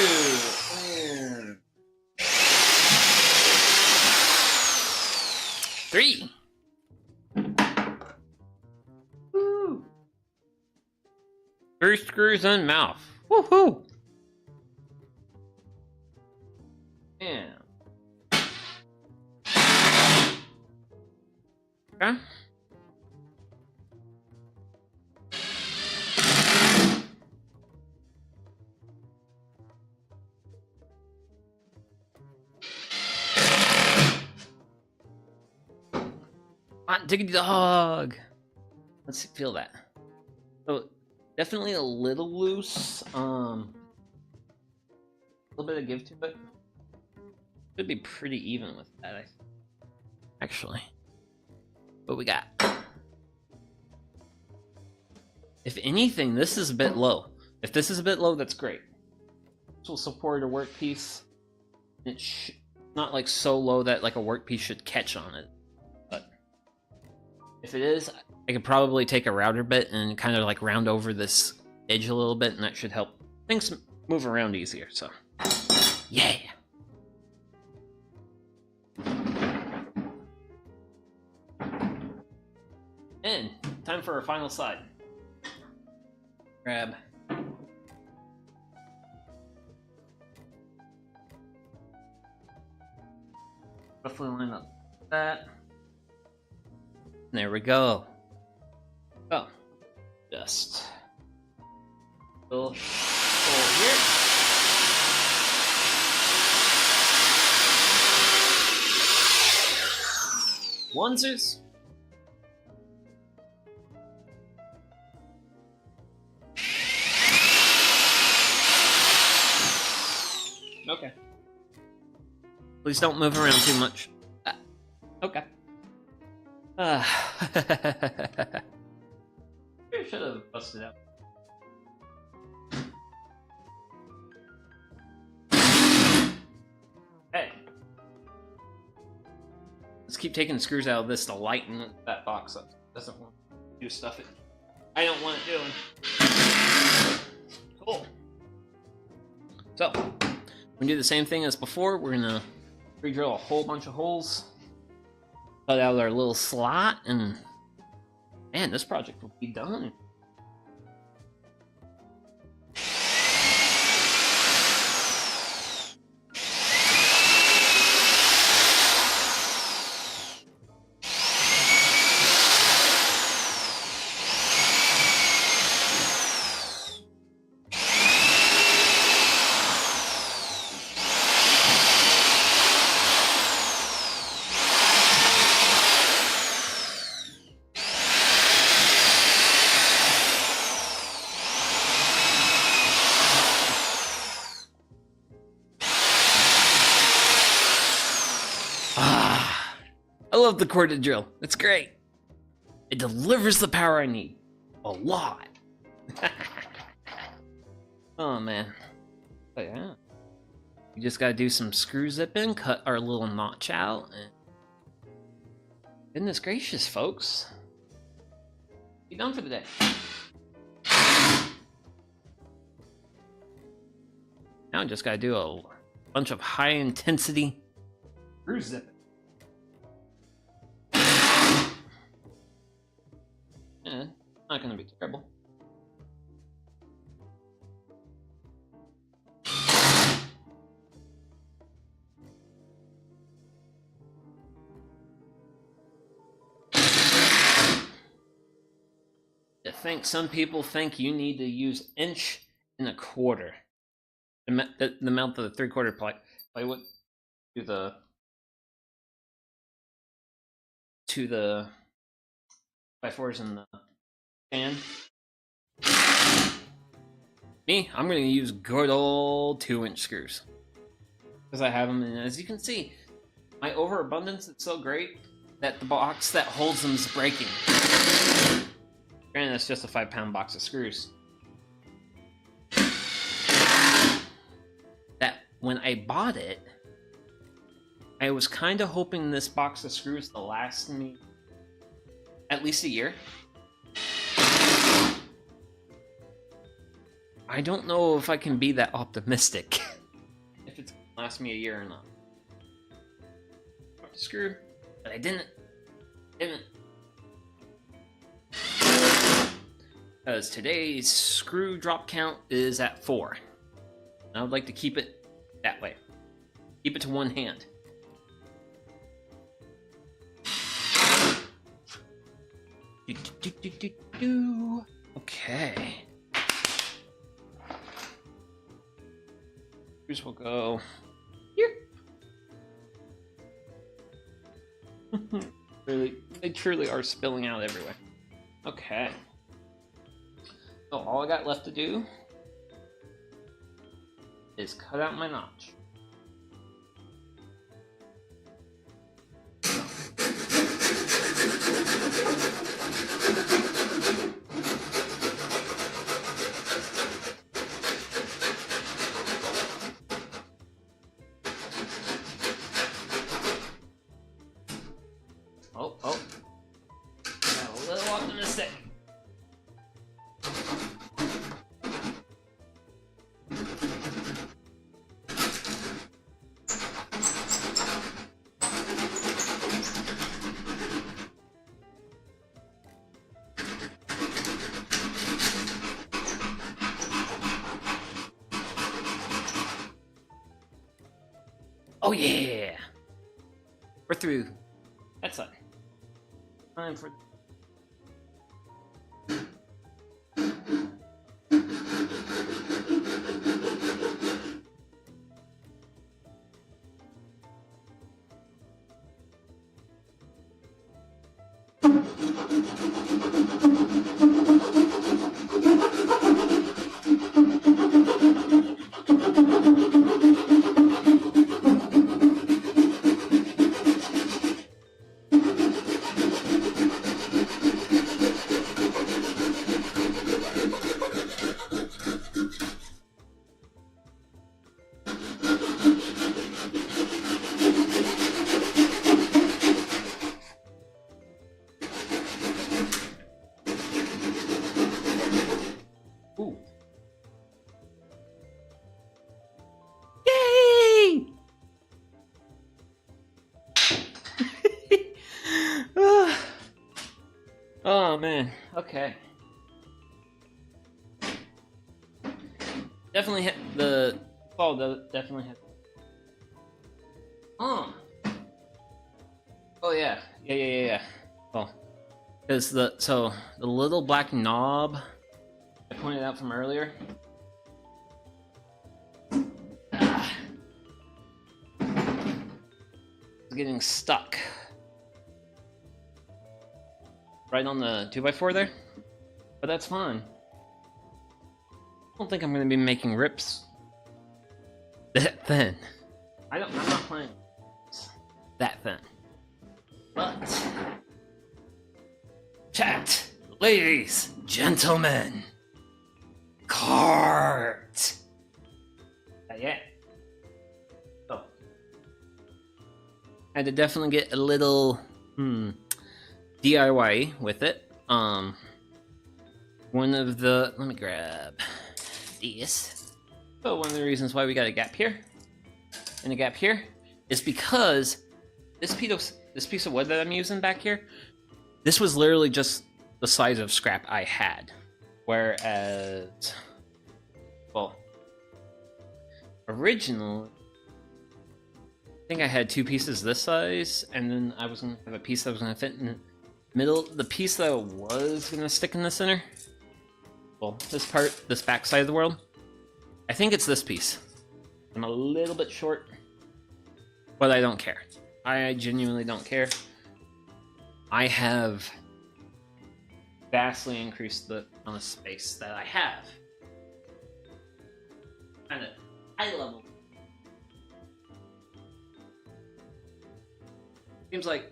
Speaker 1: and 3. Woo! 3 screws in mouth. Woohoo! Yeah. Okay. Hot diggity dog. Let's feel that. So definitely a little loose. A little bit of give to it. Should be pretty even with that, I think. Actually. What we got? If anything, this is a bit low. If this is a bit low, that's great. This will support a workpiece. It's not like so low that like a workpiece should catch on it. But if it is, I could probably take a router bit and kind of like round over this edge a little bit, and that should help things move around easier. So, yeah. And time for our final side. Grab. Roughly line up that. There we go. Oh, just pull here. Onesies. Okay. Please don't move around too much. Okay. Should have busted out. Hey. Let's keep taking screws out of this to lighten that box up. Doesn't want to do stuff it I don't want it doing. Cool. So, we're gonna do the same thing as before. We're gonna re-drill a whole bunch of holes, cut out our little slot, and man, this project will be done. I love the corded drill. It's great. It delivers the power I need. A lot. Oh, man. But yeah. We just gotta do some screw zipping, cut our little notch out, and goodness gracious, folks. Be done for the day. Now I just gotta do a bunch of high intensity screw zipping. Not gonna be terrible. think some people think you need to use 1.25 inches. The amount of the 3/4 plywood to the by-4s in the fan. Me, I'm going to use good old 2-inch screws because I have them, and as you can see, my overabundance is so great that the box that holds them is breaking. Granted, it's just a 5-pound box of screws. That when I bought it, I was kind of hoping this box of screws to last me at least a year. I don't know if I can be that optimistic. If it's gonna last me a year or not. Screw, but I didn't. Because today's screw drop count is at 4. And I would like to keep it that way. Keep it to one hand. Okay. Screws will go here. Really, they truly are spilling out everywhere. Okay. So all I got left to do is cut out my notch. Oh. Got a little optimistic. Oh yeah! We're through. That's it. Time for... Ooh. Yay! Oh man, okay. Definitely hit the fall, definitely hit. Oh yeah. Well, because the little black knob I pointed out from earlier. It's getting stuck right on the 2x4 there, but that's fine. I don't think I'm going to be making rips that thin. I'm not playing that thin. But chat, ladies, gentlemen, cart. Yeah. So I had to definitely get a little DIY with it. One of the, let me grab this. So one of the reasons why we got a gap here and a gap here is because this piece of wood that I'm using back here, this was literally just the size of scrap I had. Whereas, well, originally, I think I had 2 pieces this size, and then I was going to have a piece that was going to fit in the middle. The piece that was going to stick in the center well, this part, this back side of the world, I think it's this piece. I'm a little bit short, but I don't care. I genuinely don't care. I have vastly increased the amount of space that I have. Kind of high level. Seems like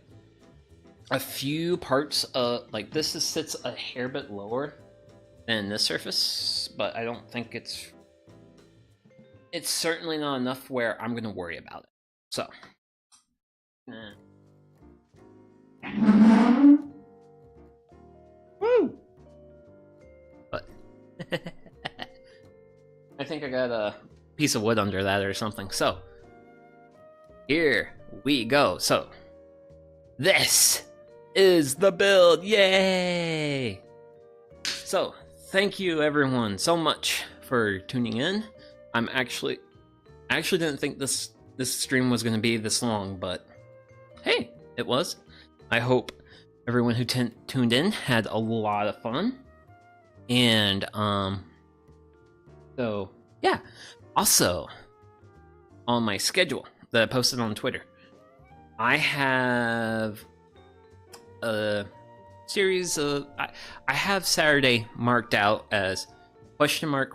Speaker 1: a few parts like this sits a hair bit lower than this surface, but I don't think it's certainly not enough where I'm gonna worry about it. So woo! But I think I got a piece of wood under that or something. So here we go. So this is the build. Yay! So thank you everyone so much for tuning in. I actually didn't think this stream was going to be this long, but hey, it was. I hope everyone who tuned in had a lot of fun. And so yeah. Also, on my schedule that I posted on Twitter, I have a series of I have Saturday marked out as question mark.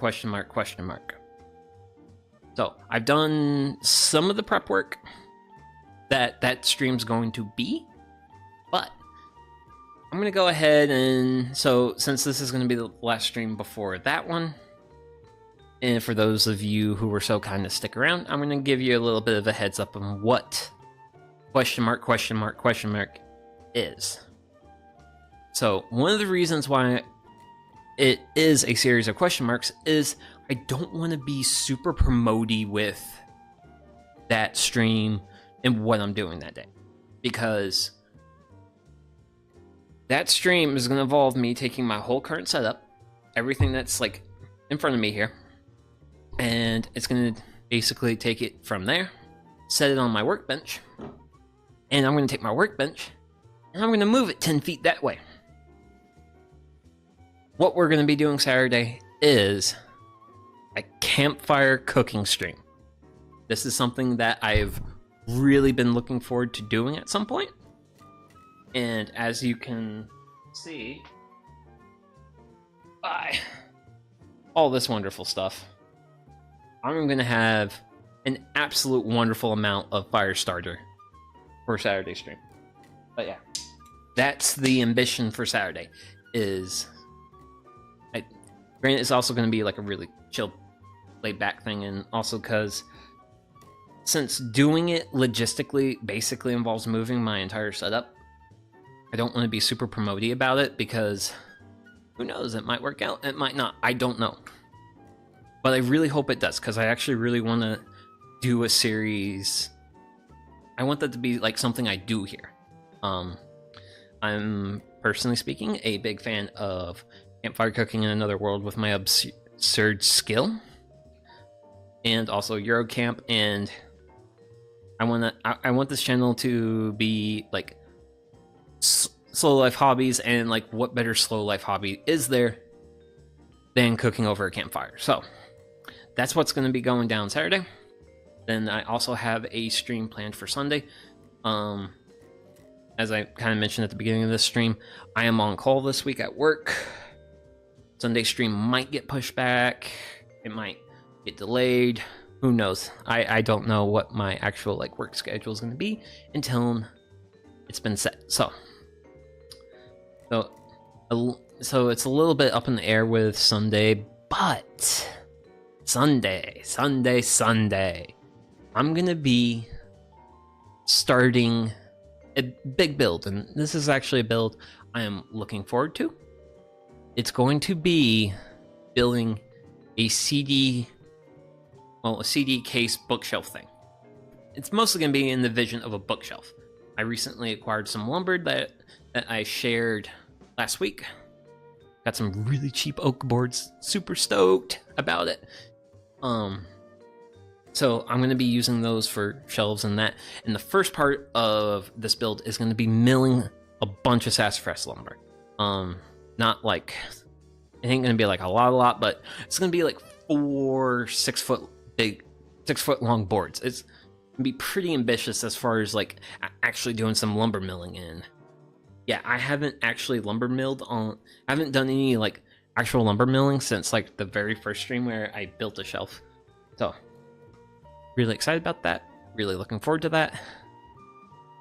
Speaker 1: So I've done some of the prep work that stream's going to be, but I'm gonna go ahead and, so since this is gonna be the last stream before that one, and for those of you who were so kind to stick around, I'm gonna give you a little bit of a heads up on what question mark is. So one of the reasons why it is a series of question marks is I don't want to be super promoty with that stream and what I'm doing that day, because that stream is going to involve me taking my whole current setup, everything that's like in front of me here, and it's going to basically take it from there, set it on my workbench, and I'm going to take my workbench and I'm going to move it 10 feet that way. What we're going to be doing Saturday is a campfire cooking stream. This is something that I've really been looking forward to doing at some point. And as you can see by all this wonderful stuff, I'm going to have an absolute wonderful amount of fire starter for Saturday stream. But yeah, that's the ambition for Saturday. Granted, it's also going to be like a really chill, laid back thing, and also because since doing it logistically basically involves moving my entire setup, I don't want to be super promoty about it, because who knows, it might work out, it might not, I don't know. But I really hope it does, because I actually really want to do a series. I want that to be like something I do here. I'm personally speaking a big fan of campfire cooking in another world with my absurd skill, and also Eurocamp, and I want this channel to be like slow life hobbies, and like what better slow life hobby is there than cooking over a campfire? So that's what's going to be going down Saturday. Then I also have a stream planned for Sunday. As I kind of mentioned at the beginning of this stream, I am on call this week at work. Sunday stream might get pushed back. It might get delayed. Who knows? I don't know what my actual like work schedule is going to be until it's been set. So it's a little bit up in the air with Sunday, but Sunday, I'm going to be starting a big build, and this is actually a build I am looking forward to. It's going to be building a CD case bookshelf thing. It's mostly going to be in the vision of a bookshelf. I recently acquired some lumber that I shared last week. Got some really cheap oak boards. Super stoked about it. So I'm going to be using those for shelves and that. And the first part of this build is going to be milling a bunch of sassafras lumber. Not like It ain't gonna be like a lot, but it's gonna be like 4 6-foot big, 6-foot long boards. It's gonna be pretty ambitious as far as like actually doing some lumber milling in. Yeah, I haven't actually lumber milled on. I haven't done any like actual lumber milling since like the very first stream where I built a shelf. So really excited about that. Really looking forward to that.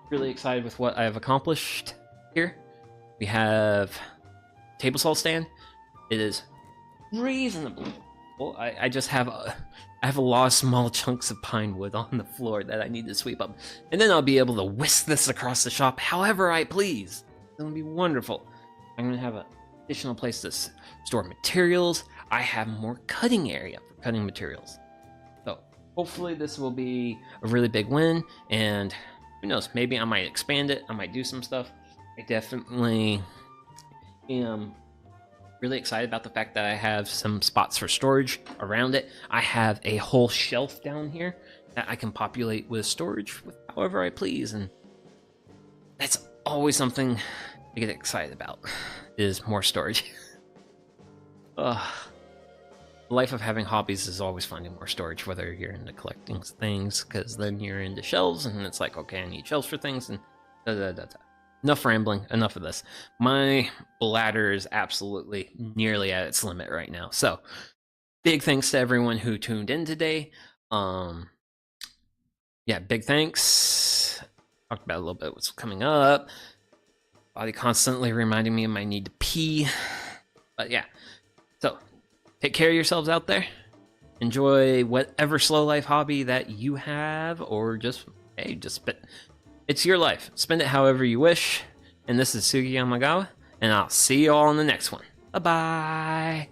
Speaker 1: Really excited with what I've accomplished here. We have table saw stand. It is reasonable. Well, I just have I have a lot of small chunks of pine wood on the floor that I need to sweep up, and then I'll be able to whisk this across the shop however I please. It's gonna be wonderful. I'm gonna have an additional place to store materials. I have more cutting area for cutting materials. So hopefully this will be a really big win, and who knows, maybe I might expand it. I might do some stuff. I definitely am really excited about the fact that I have some spots for storage around it. I have a whole shelf down here that I can populate with storage with however I please, and that's always something to get excited about, is more storage. The life of having hobbies is always finding more storage, whether you're into collecting things, because then you're into shelves, and it's like, okay, I need shelves for things, and da-da-da-da. Enough rambling, enough of this. My bladder is absolutely nearly at its limit right now. So, big thanks to everyone who tuned in today. Yeah, big thanks. Talked about a little bit what's coming up. Body constantly reminding me of my need to pee. But yeah, so take care of yourselves out there. Enjoy whatever slow life hobby that you have, or just, hey, just spit. It's your life. Spend it however you wish. And this is Sugi Yamagawa, and I'll see you all in the next one. Bye-bye.